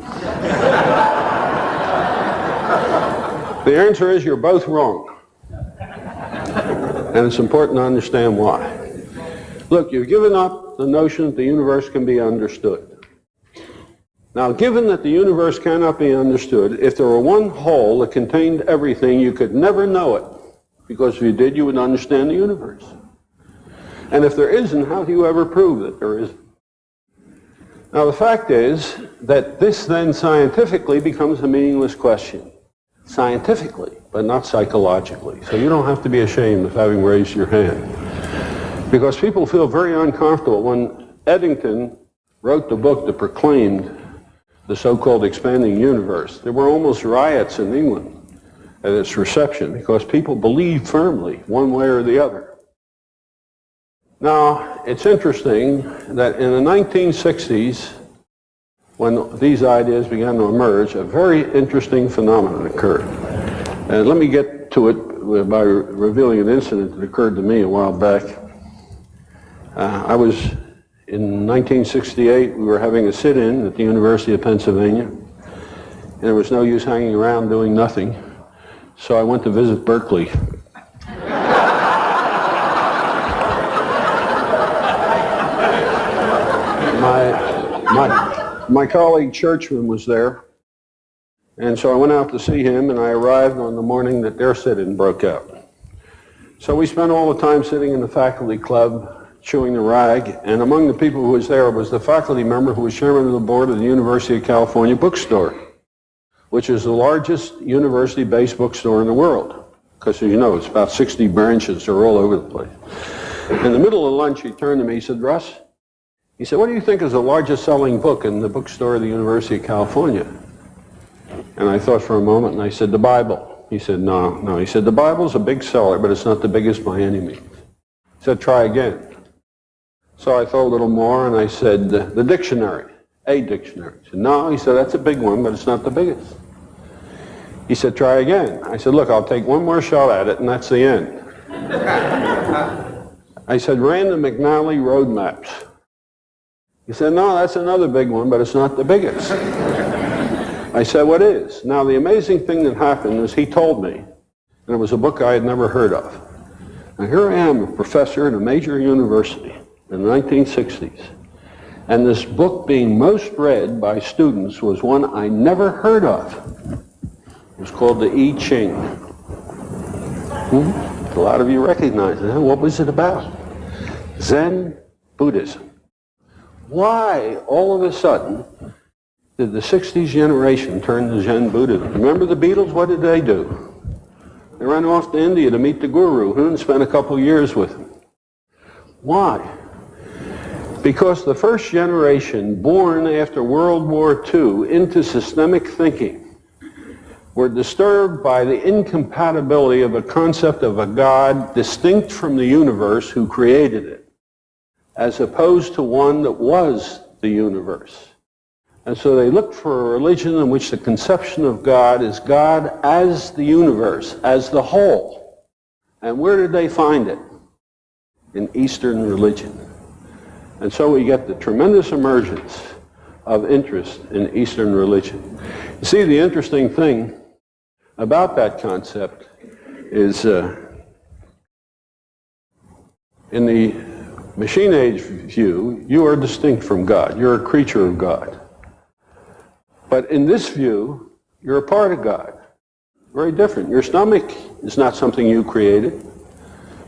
The answer is you're both wrong. And it's important to understand why. Look, you've given up the notion that the universe can be understood. Now, given that the universe cannot be understood, if there were one whole that contained everything, you could never know it. Because if you did, you would understand the universe. And if there isn't, how do you ever prove that there isn't? Now, the fact is that this then scientifically becomes a meaningless question. Scientifically, but not psychologically. So you don't have to be ashamed of having raised your hand. Because people feel very uncomfortable. When Eddington wrote the book that proclaimed the so-called expanding universe, there were almost riots in England at its reception because people believed firmly one way or the other. Now, it's interesting that in the 1960s, when these ideas began to emerge, a very interesting phenomenon occurred. And let me get to it by revealing an incident that occurred to me a while back. I was, in 1968, we were having a sit-in at the University of Pennsylvania, and there was no use hanging around doing nothing, so I went to visit Berkeley. My colleague Churchman was there, and so I went out to see him, and I arrived on the morning that their sit-in broke out. So we spent all the time sitting in the faculty club, chewing the rag, and among the people who was there was the faculty member who was chairman of the board of the University of California Bookstore, which is the largest university-based bookstore in the world. Because, as you know, it's about 60 branches, they're all over the place. In the middle of lunch, he turned to me, he said, "Russ," he said, "what do you think is the largest selling book in the bookstore of the University of California?" And I thought for a moment, and I said, "The Bible." He said, No. He said, "The Bible's a big seller, but it's not the biggest by any means." He said, "Try again." So I thought a little more, and I said, "The dictionary, a dictionary." He said, "No." He said, "That's a big one, but it's not the biggest." He said, "Try again." I said, "Look, I'll take one more shot at it, and that's the end." I said, "Random McNally road maps." He said, "No, that's another big one, but it's not the biggest." I said, "What is?" Now, the amazing thing that happened was he told me, and it was a book I had never heard of. Now, here I am, a professor at a major university in the 1960s, And this book being most read by students was one I never heard of. It was called the I Ching. A lot of you recognize it. What was it about? Zen Buddhism. Why, all of a sudden, did the 60s generation turn to Zen Buddhism? Remember the Beatles? What did they do? They ran off to India to meet the guru and spent a couple of years with him. Why? Because the first generation born after World War II into systemic thinking were disturbed by the incompatibility of a concept of a God distinct from the universe who created it, as opposed to one that was the universe. And so they looked for a religion in which the conception of God is God as the universe, as the whole. And where did they find it? In Eastern religion. And so we get the tremendous emergence of interest in Eastern religion. You see, the interesting thing about that concept is in the machine age view, you are distinct from God. You're a creature of God. But in this view, you're a part of God. Very different. Your stomach is not something you created.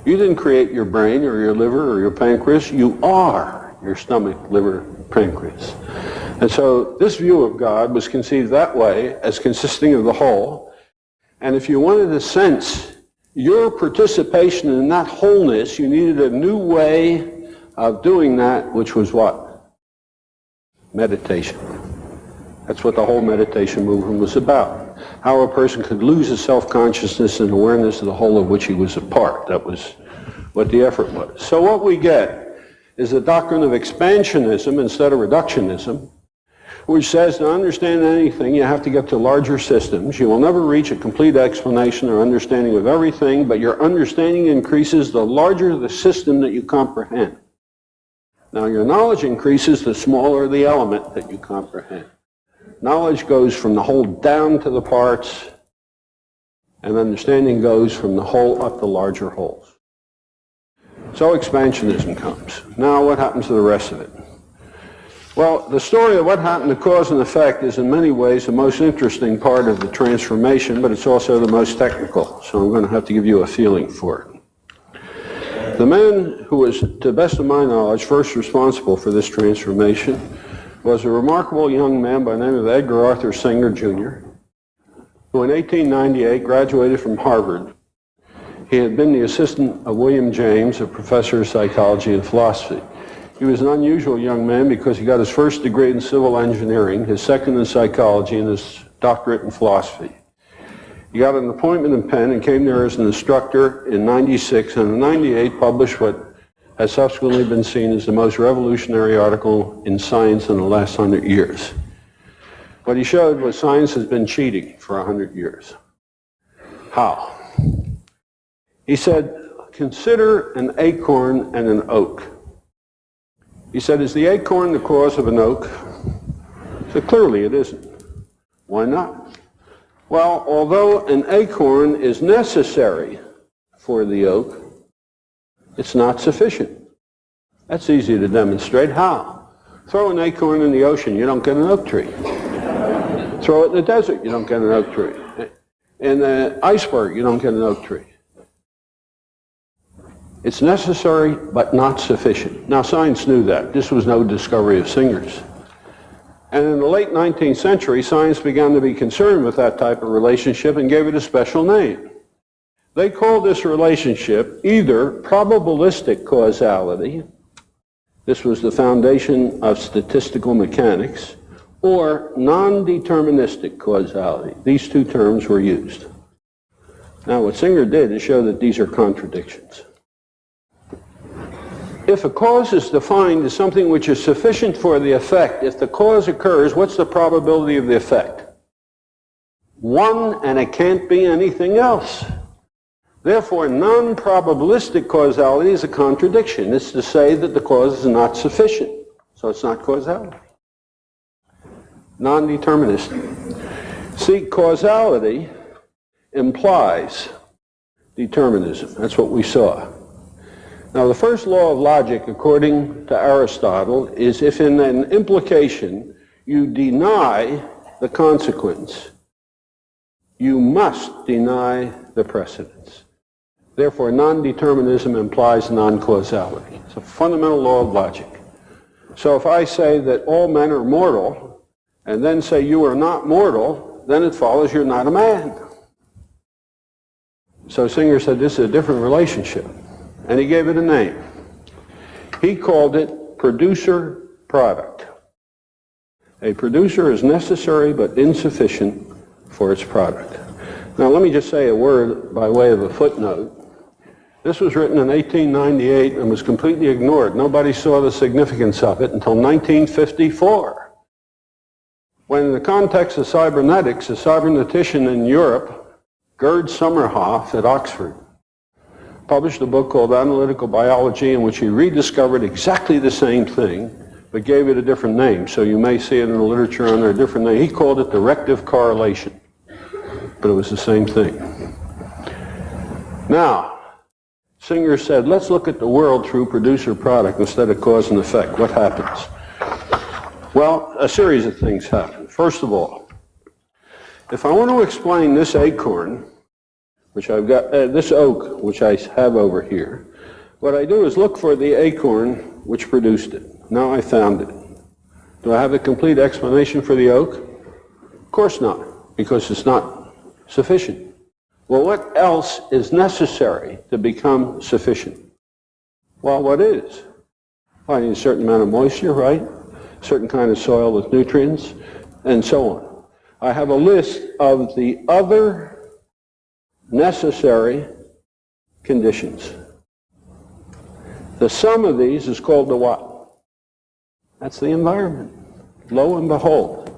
You didn't create your brain or your liver or your pancreas. You are your stomach, liver, pancreas. And so this view of God was conceived that way, as consisting of the whole. And if you wanted to sense your participation in that wholeness, you needed a new way of doing that, which was what? Meditation. That's what the whole meditation movement was about. How a person could lose his self-consciousness and awareness of the whole of which he was a part. That was what the effort was. So what we get is the doctrine of expansionism instead of reductionism, which says to understand anything, you have to get to larger systems. You will never reach a complete explanation or understanding of everything, but your understanding increases the larger the system that you comprehend. Now, your knowledge increases the smaller the element that you comprehend. Knowledge goes from the whole down to the parts, and understanding goes from the whole up to larger wholes. So expansionism comes. Now what happens to the rest of it? Well, the story of what happened to cause and effect is in many ways the most interesting part of the transformation, but it's also the most technical, so I'm going to have to give you a feeling for it. The man who was, to the best of my knowledge, first responsible for this transformation was a remarkable young man by the name of Edgar Arthur Singer, Jr., who in 1898 graduated from Harvard. He had been the assistant of William James, a professor of psychology and philosophy. He was an unusual young man because he got his first degree in civil engineering, his second in psychology, and his doctorate in philosophy. He got an appointment in Penn and came there as an instructor in 96, and in 98 published what has subsequently been seen as the most revolutionary article in science in the last 100 years. What he showed was science has been cheating for 100 years. How? He said, consider an acorn and an oak. He said, is the acorn the cause of an oak? He said, clearly it isn't. Why not? Well, although an acorn is necessary for the oak, it's not sufficient. That's easy to demonstrate. How? Throw an acorn in the ocean, you don't get an oak tree. Throw it in the desert, you don't get an oak tree. In an iceberg, you don't get an oak tree. It's necessary, but not sufficient. Now, science knew that. This was no discovery of Singer's. And in the late 19th century, science began to be concerned with that type of relationship and gave it a special name. They called this relationship either probabilistic causality, this was the foundation of statistical mechanics, or non-deterministic causality. These two terms were used. Now, what Singer did is show that these are contradictions. If a cause is defined as something which is sufficient for the effect, if the cause occurs, what's the probability of the effect? 1, and it can't be anything else. Therefore, non-probabilistic causality is a contradiction. It's to say that the cause is not sufficient, so it's not causality. Non-deterministic. See, causality implies determinism. That's what we saw. Now, the first law of logic, according to Aristotle, is if in an implication you deny the consequence, you must deny the precedence. Therefore, non-determinism implies non-causality. It's a fundamental law of logic. So if I say that all men are mortal, and then say you are not mortal, then it follows you're not a man. So Singer said this is a different relationship, and he gave it a name. He called it producer-product. A producer is necessary but insufficient for its product. Now let me just say a word by way of a footnote. This was written in 1898 and was completely ignored. Nobody saw the significance of it until 1954. When in the context of cybernetics, a cybernetician in Europe, Gerd Sommerhoff at Oxford, published a book called Analytical Biology in which he rediscovered exactly the same thing, but gave it a different name. So you may see it in the literature under a different name. He called it directive correlation, but it was the same thing. Now, Singer said, let's look at the world through producer-product instead of cause and effect. What happens? Well, a series of things happen. First of all, if I want to explain this acorn, which I've got, this oak, which I have over here, what I do is look for the acorn which produced it. Now I found it. Do I have a complete explanation for the oak? Of course not, because it's not sufficient. Well, what else is necessary to become sufficient? Well, what is? Well, I need a certain amount of moisture, right? A certain kind of soil with nutrients, and so on. I have a list of the other necessary conditions. The sum of these is called the what? That's the environment. Lo and behold,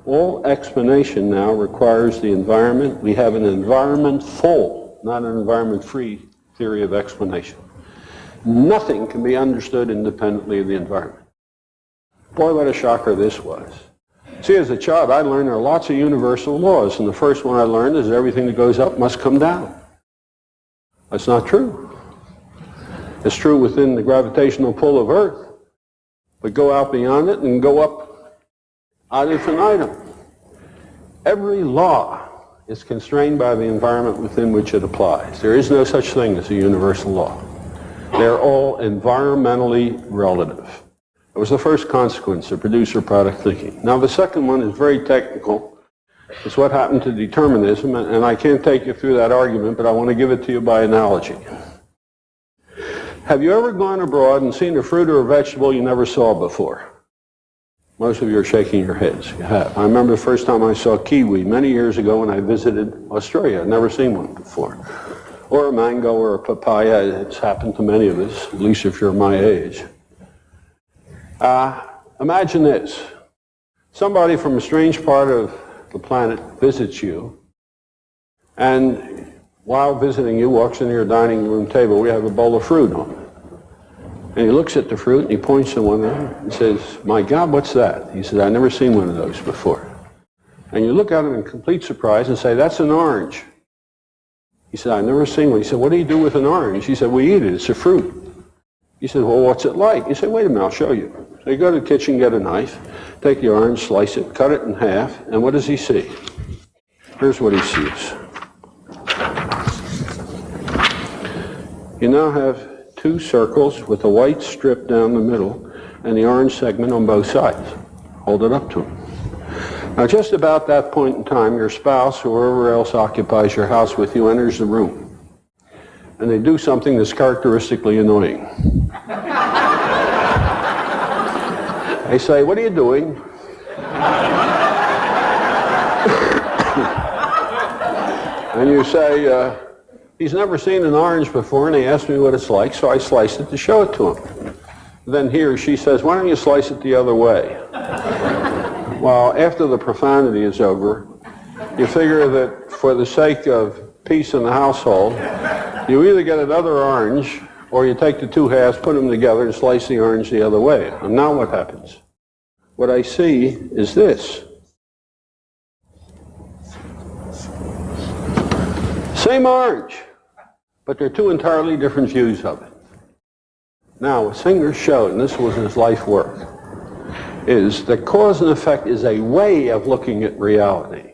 all explanation now requires the environment. We have an environment-full, not an environment-free theory of explanation. Nothing can be understood independently of the environment. Boy, what a shocker this was. See, as a child, I learned there are lots of universal laws, and the first one I learned is everything that goes up must come down. That's not true. It's true within the gravitational pull of Earth, but go out beyond it and go up ad infinitum. Every law is constrained by the environment within which it applies. There is no such thing as a universal law. They're all environmentally relative. It was the first consequence of producer-product thinking. Now the second one is very technical. It's what happened to determinism, and I can't take you through that argument, but I want to give it to you by analogy. Have you ever gone abroad and seen a fruit or a vegetable you never saw before? Most of you are shaking your heads. You have. I remember the first time I saw kiwi many years ago when I visited Australia. I'd never seen one before. Or a mango or a papaya. It's happened to many of us, at least if you're my age. Imagine this. Somebody from a strange part of the planet visits you, and while visiting you, walks into your dining room table. We have a bowl of fruit on it. And he looks at the fruit and he points to one of them and says, my God, what's that? He said, I've never seen one of those before. And you look at him in complete surprise and say, that's an orange. He said, I've never seen one. He said, what do you do with an orange? He said, we eat it. It's a fruit. He said, well, what's it like? He said, wait a minute, I'll show you. So you go to the kitchen, get a knife, take the orange, slice it, cut it in half, and what does he see? Here's what he sees. You now have two circles with a white strip down the middle and the orange segment on both sides. Hold it up to him. Now just about that point in time, your spouse or whoever else occupies your house with you enters the room. And they do something that's characteristically annoying. They say, what are you doing? And you say, he's never seen an orange before, and he asked me what it's like, so I sliced it to show it to him. Then he or she says, why don't you slice it the other way? Well, after the profanity is over, you figure that for the sake of peace in the household, you either get another orange, or you take the two halves, put them together, and slice the orange the other way. And now what happens? What I see is this. Same orange, but they're two entirely different views of it. Now, what Singer showed, and this was his life work, is that cause and effect is a way of looking at reality.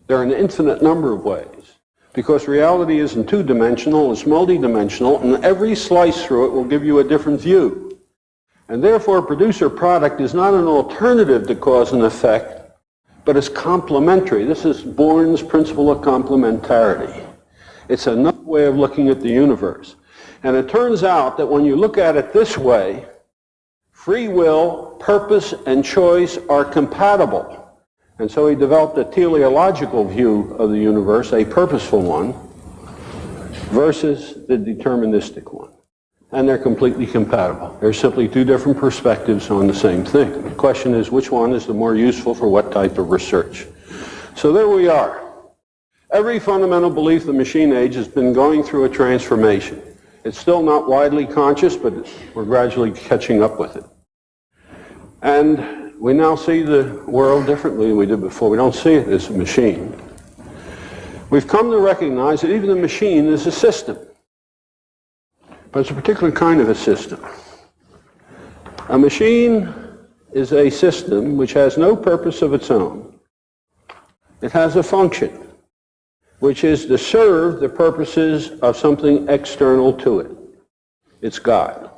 There are an infinite number of ways, because reality isn't two-dimensional, it's multi-dimensional, and every slice through it will give you a different view. And therefore, a producer-product is not an alternative to cause and effect, but it's complementary. This is Born's principle of complementarity. It's another way of looking at the universe. And it turns out that when you look at it this way, free will, purpose, and choice are compatible. And so he developed a teleological view of the universe, a purposeful one, versus the deterministic one. And they're completely compatible. They're simply two different perspectives on the same thing. The question is, which one is the more useful for what type of research? So there we are. Every fundamental belief of the machine age has been going through a transformation. It's still not widely conscious, but we're gradually catching up with it. And we now see the world differently than we did before. We don't see it as a machine. We've come to recognize that even the machine is a system. But it's a particular kind of a system. A machine is a system which has no purpose of its own. It has a function, which is to serve the purposes of something external to it. It's God.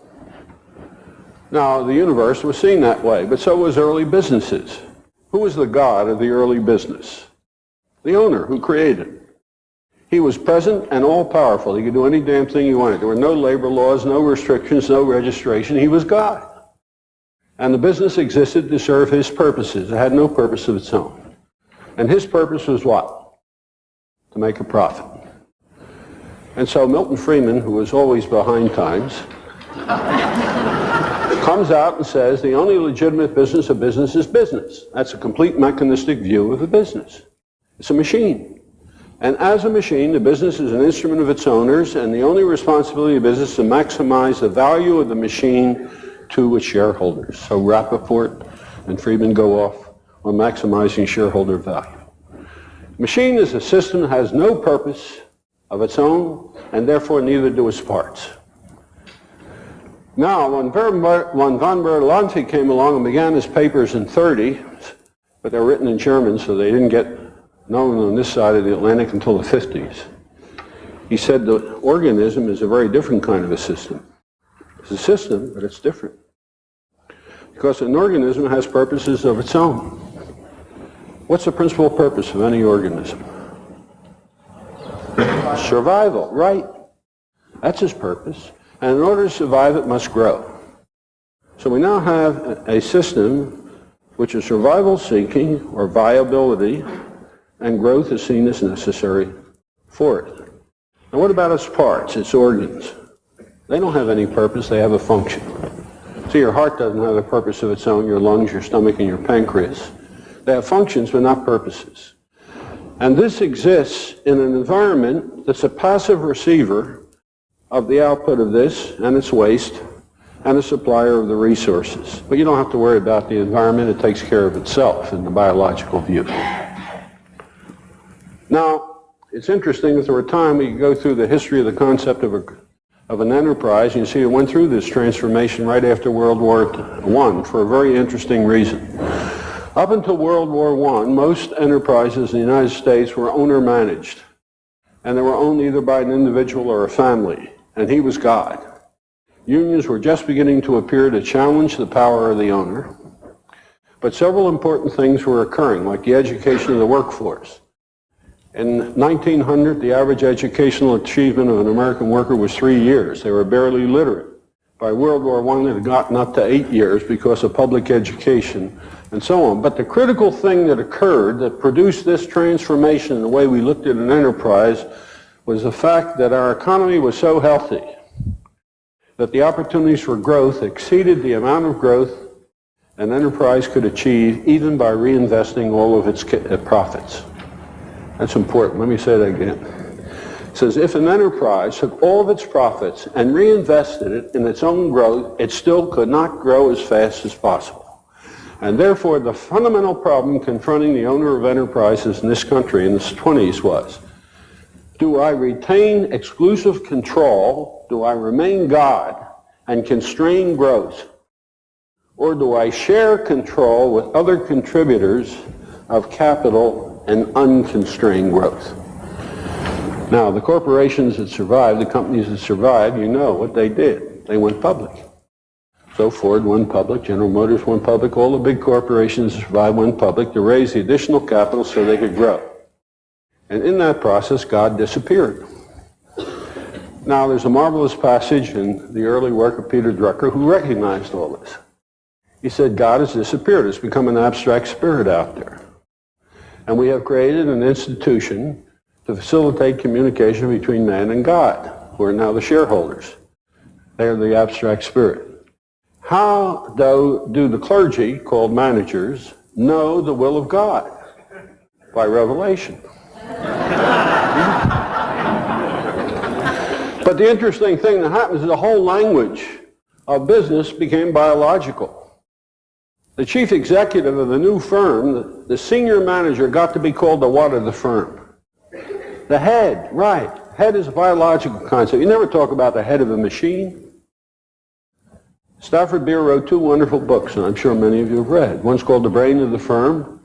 Now, the universe was seen that way, but so was early businesses. Who was the God of the early business? The owner who created it. He was present and all-powerful. He could do any damn thing he wanted. There were no labor laws, no restrictions, no registration. He was God. And the business existed to serve his purposes. It had no purpose of its own. And his purpose was what? To make a profit. And so Milton Friedman, who was always behind times, comes out and says the only legitimate business of business is business. That's a complete mechanistic view of a business. It's a machine. And as a machine, the business is an instrument of its owners, and the only responsibility of business is to maximize the value of the machine to its shareholders. So Rappaport and Friedman go off on maximizing shareholder value. Machine is a system that has no purpose of its own, and therefore neither do its parts. Now, when von Bertalanffy came along and began his papers in 30, but they were written in German, so they didn't get known on this side of the Atlantic until the 50s, he said the organism is a very different kind of a system. It's a system, but it's different. Because an organism has purposes of its own. What's the principal purpose of any organism? Survival, right? That's its purpose. And in order to survive, it must grow. So we now have a system which is survival-seeking, or viability, and growth is seen as necessary for it. Now what about its parts, its organs? They don't have any purpose, they have a function. So your heart doesn't have a purpose of its own, your lungs, your stomach, and your pancreas. They have functions, but not purposes. And this exists in an environment that's a passive receiver of the output of this and its waste, and a supplier of the resources. But you don't have to worry about the environment, it takes care of itself in the biological view. Now, it's interesting, if there were time, we could go through the history of the concept of an enterprise, and you see it went through this transformation right after World War I for a very interesting reason. Up until World War I, most enterprises in the United States were owner-managed, and they were owned either by an individual or a family, and he was God. Unions were just beginning to appear to challenge the power of the owner, but several important things were occurring, like the education of the workforce. In 1900, the average educational achievement of an American worker was 3 years. They were barely literate. By World War I, it had gotten up to 8 years because of public education and so on. But the critical thing that occurred that produced this transformation in the way we looked at an enterprise was the fact that our economy was so healthy that the opportunities for growth exceeded the amount of growth an enterprise could achieve even by reinvesting all of its profits. That's important. Let me say that again. It says if an enterprise took all of its profits and reinvested it in its own growth, it still could not grow as fast as possible. And therefore, the fundamental problem confronting the owner of enterprises in this country in the 20s was, do I retain exclusive control, do I remain God, and constrain growth? Or do I share control with other contributors of capital and unconstrained growth? Now, the corporations that survived, the companies that survived, you know what they did. They went public. So Ford went public, General Motors went public, all the big corporations that survived went public to raise the additional capital so they could grow. And in that process, God disappeared. Now, there's a marvelous passage in the early work of Peter Drucker who recognized all this. He said, God has disappeared. It's become an abstract spirit out there. And we have created an institution to facilitate communication between man and God, who are now the shareholders. They are the abstract spirit. How do the clergy, called managers, know the will of God? By revelation. But the interesting thing that happens is the whole language of business became biological. The chief executive of the new firm, the senior manager, got to be called the what of the firm? The head, right. Head is a biological concept. You never talk about the head of a machine. Stafford Beer wrote two wonderful books, and I'm sure many of you have read. One's called The Brain of the Firm,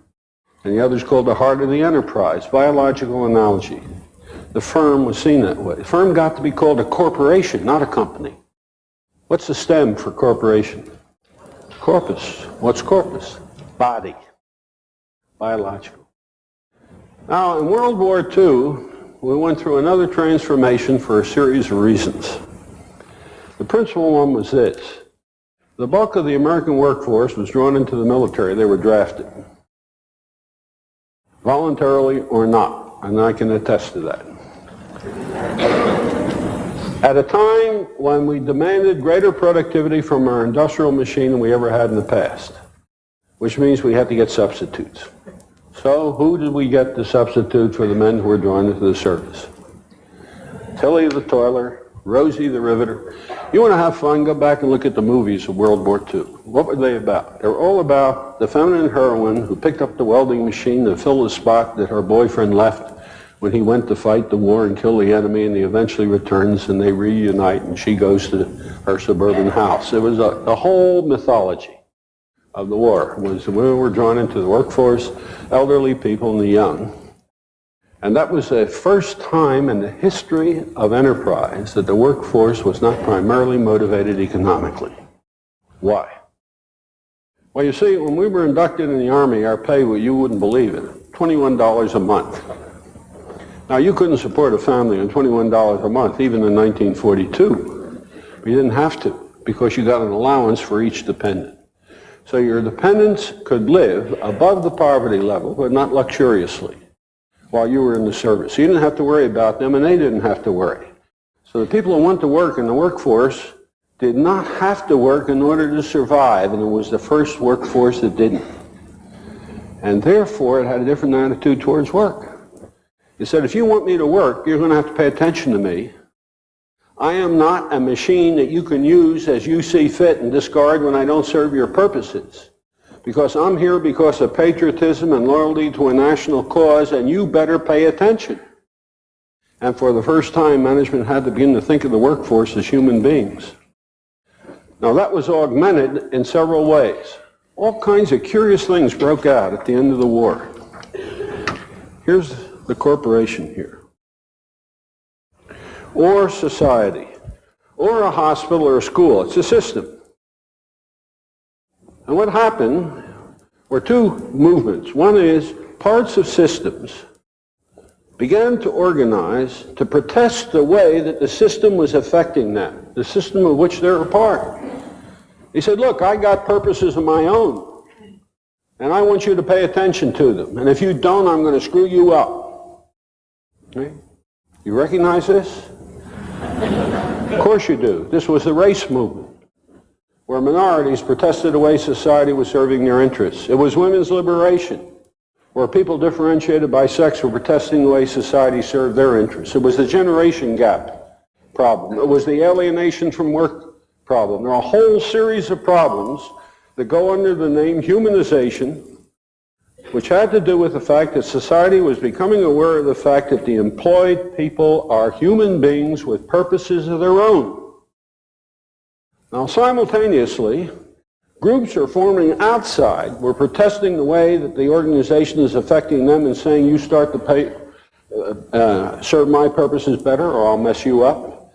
and the other's called The Heart of the Enterprise, biological analogy. The firm was seen that way. The firm got to be called a corporation, not a company. What's the stem for corporation? Corpus. What's corpus? Body. Biological. Now, in World War II, we went through another transformation for a series of reasons. The principal one was this. The bulk of the American workforce was drawn into the military. They were drafted. Voluntarily or not. And I can attest to that. At a time when we demanded greater productivity from our industrial machine than we ever had in the past, which means we had to get substitutes. So who did we get to substitute for the men who were drawn into the service? Tilly the toiler, Rosie the riveter. You want to have fun, go back and look at the movies of World War II. What were they about? They were all about the feminine heroine who picked up the welding machine to fill the spot that her boyfriend left when he went to fight the war and kill the enemy, and he eventually returns and they reunite and she goes to her suburban house. It was the whole mythology of the war. It was the women were drawn into the workforce, elderly people and the young. And that was the first time in the history of enterprise that the workforce was not primarily motivated economically. Why? Well, you see, when we were inducted in the Army, our pay, well, you wouldn't believe it, $21 a month. Now, you couldn't support a family on $21 a month, even in 1942. But you didn't have to, because you got an allowance for each dependent. So your dependents could live above the poverty level, but not luxuriously, while you were in the service. So you didn't have to worry about them, and they didn't have to worry. So the people who went to work in the workforce did not have to work in order to survive, and it was the first workforce that didn't. And therefore, it had a different attitude towards work. He said, if you want me to work, you're going to have to pay attention to me. I am not a machine that you can use as you see fit and discard when I don't serve your purposes. Because I'm here because of patriotism and loyalty to a national cause, and you better pay attention. And for the first time, management had to begin to think of the workforce as human beings. Now, that was augmented in several ways. All kinds of curious things broke out at the end of the war. Here's the corporation here, or society, or a hospital or a school. It's a system. And what happened were two movements. One is parts of systems began to organize to protest the way that the system was affecting them, the system of which they're a part. He said, look, I got purposes of my own, and I want you to pay attention to them. And if you don't, I'm going to screw you up. Okay? You recognize this? Of course you do. This was the race movement, where minorities protested the way society was serving their interests. It was women's liberation, where people differentiated by sex were protesting the way society served their interests. It was the generation gap problem. It was the alienation from work problem. There are a whole series of problems that go under the name humanization, which had to do with the fact that society was becoming aware of the fact that the employed people are human beings with purposes of their own. Now, simultaneously, groups are forming outside. We're protesting the way that the organization is affecting them and saying, you start to serve my purposes better or I'll mess you up.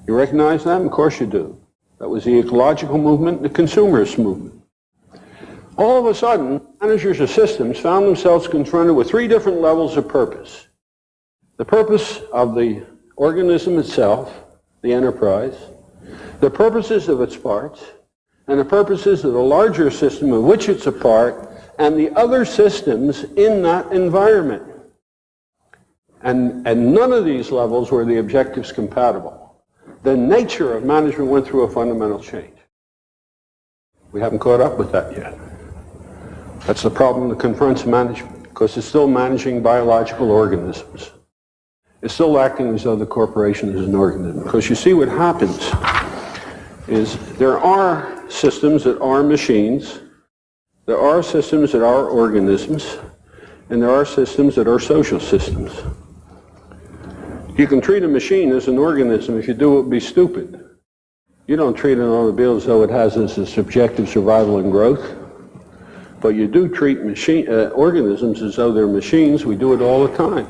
You recognize that? Of course you do. That was the ecological movement, the consumerist movement. All of a sudden, managers of systems found themselves confronted with three different levels of purpose. The purpose of the organism itself, the enterprise, the purposes of its parts, and the purposes of the larger system of which it's a part, and the other systems in that environment. And none of these levels were the objectives compatible. The nature of management went through a fundamental change. We haven't caught up with that yet. That's the problem that confronts management, because it's still managing biological organisms. It's still acting as though the corporation is an organism. Because you see what happens is there are systems that are machines, there are systems that are organisms, and there are systems that are social systems. You can treat a machine as an organism. If you do, it would be stupid. You don't treat an automobile as though it has as its objective survival and growth. But you do treat organisms as though they're machines. We do it all the time.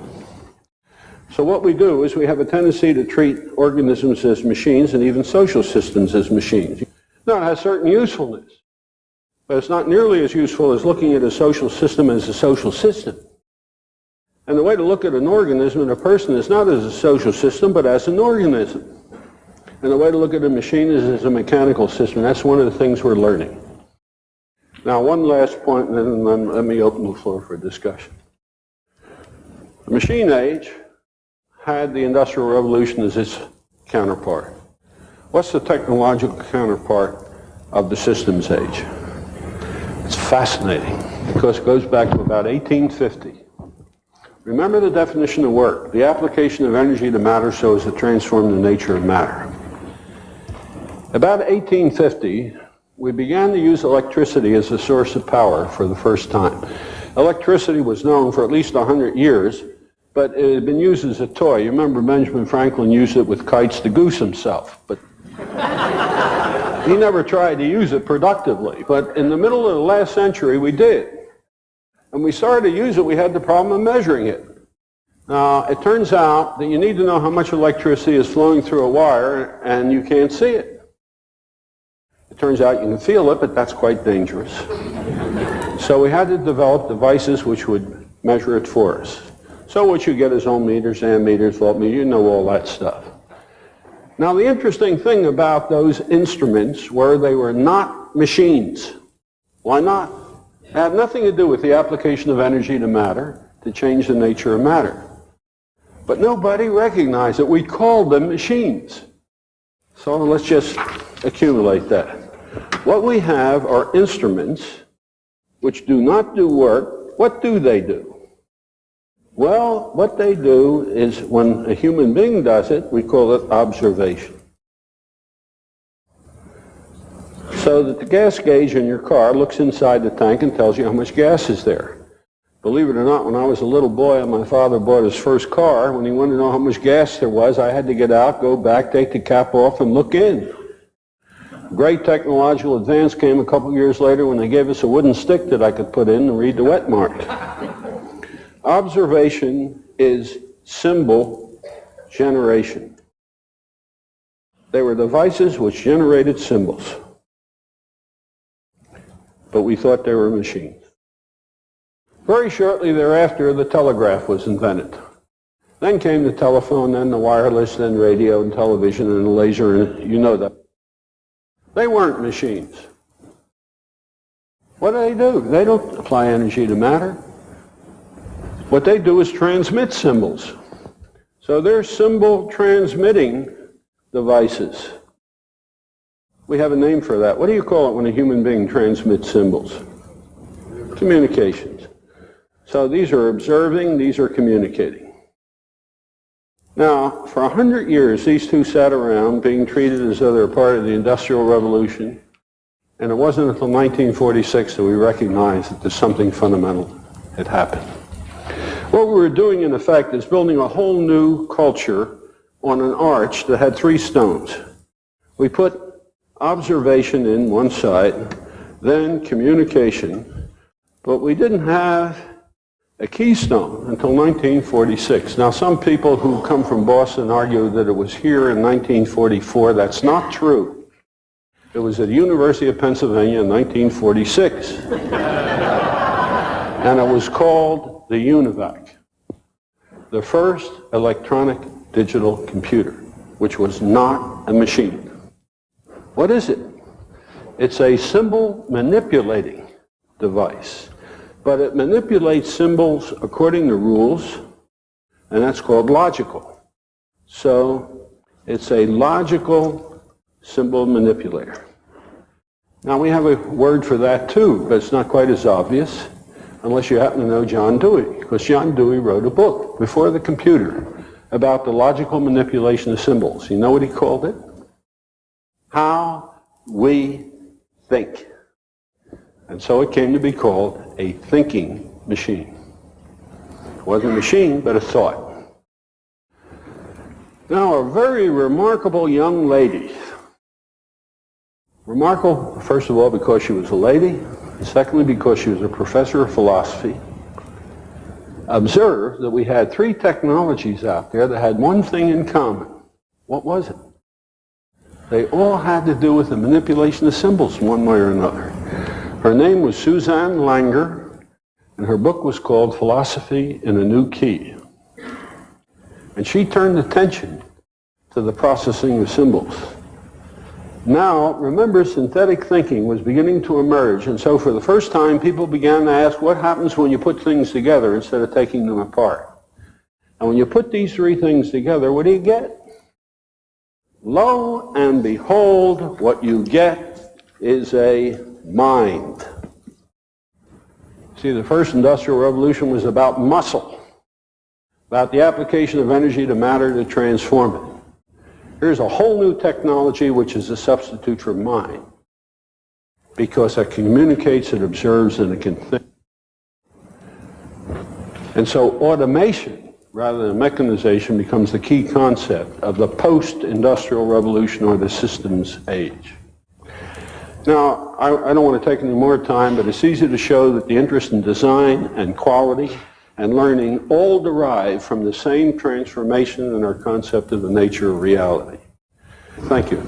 So what we do is we have a tendency to treat organisms as machines and even social systems as machines. Now, it has certain usefulness, but it's not nearly as useful as looking at a social system as a social system. And the way to look at an organism and a person is not as a social system, but as an organism. And the way to look at a machine is as a mechanical system. That's one of the things we're learning. Now, one last point, and then let me open the floor for discussion. The machine age had the Industrial Revolution as its counterpart. What's the technological counterpart of the systems age? It's fascinating, because it goes back to about 1850. Remember the definition of work, the application of energy to matter so as to transform the nature of matter. About 1850, we began to use electricity as a source of power for the first time. Electricity was known for at least 100 years, but it had been used as a toy. You remember Benjamin Franklin used it with kites to goose himself, but he never tried to use it productively. But in the middle of the last century, we did. And we started to use it, we had the problem of measuring it. Now, it turns out that you need to know how much electricity is flowing through a wire, and you can't see it. It turns out you can feel it, but that's quite dangerous. So we had to develop devices which would measure it for us. So what you get is ohm meters, ammeters, voltmeters, you know all that stuff. Now the interesting thing about those instruments were they were not machines. Why not? It had nothing to do with the application of energy to matter to change the nature of matter. But nobody recognized that we called them machines. So let's just accumulate that. What we have are instruments which do not do work. What do they do? Well, what they do is when a human being does it, we call it observation. So that the gas gauge in your car looks inside the tank and tells you how much gas is there. Believe it or not, when I was a little boy and my father bought his first car, when he wanted to know how much gas there was, I had to get out, go back, take the cap off, and look in. Great technological advance came a couple years later when they gave us a wooden stick that I could put in and read the wet mark. Observation is symbol generation. They were devices which generated symbols, but we thought they were machines. Very shortly thereafter, the telegraph was invented. Then came the telephone, then the wireless, then radio and television and the laser, and you know that. They weren't machines. What do? They don't apply energy to matter. What they do is transmit symbols. So they're symbol transmitting devices. We have a name for that. What do you call it when a human being transmits symbols? Communications. So these are observing, these are communicating. Now, for 100 years, these two sat around being treated as though they're part of the Industrial Revolution, and it wasn't until 1946 that we recognized that there's something fundamental had happened. What we were doing, in effect, is building a whole new culture on an arch that had three stones. We put observation in one side, then communication, but we didn't have a keystone until 1946. Now, some people who come from Boston argue that it was here in 1944. That's not true. It was at the University of Pennsylvania in 1946. And it was called the UNIVAC, the first electronic digital computer, which was not a machine. What is it? It's a symbol manipulating device, but it manipulates symbols according to rules, and that's called logical. So it's a logical symbol manipulator. Now we have a word for that too, but it's not quite as obvious unless you happen to know John Dewey, because John Dewey wrote a book before the computer about the logical manipulation of symbols. You know what he called it? How we think. And so it came to be called a thinking machine. It wasn't a machine, but a thought. Now, a very remarkable young lady. Remarkable, first of all, because she was a lady, and secondly, because she was a professor of philosophy, observed that we had three technologies out there that had one thing in common. What was it? They all had to do with the manipulation of symbols one way or another. Her name was Suzanne Langer, and her book was called Philosophy in a New Key. And she turned attention to the processing of symbols. Now, remember, synthetic thinking was beginning to emerge, and so for the first time, people began to ask what happens when you put things together instead of taking them apart. And when you put these three things together, what do you get? Lo and behold, what you get is a mind. See, the first industrial revolution was about muscle, about the application of energy to matter to transform it. Here's a whole new technology which is a substitute for mind, because it communicates, it observes, and it can think. And so automation, rather than mechanization, becomes the key concept of the post-industrial revolution, or the systems age. Now, I don't want to take any more time, but it's easy to show that the interest in design and quality and learning all derive from the same transformation in our concept of the nature of reality. Thank you.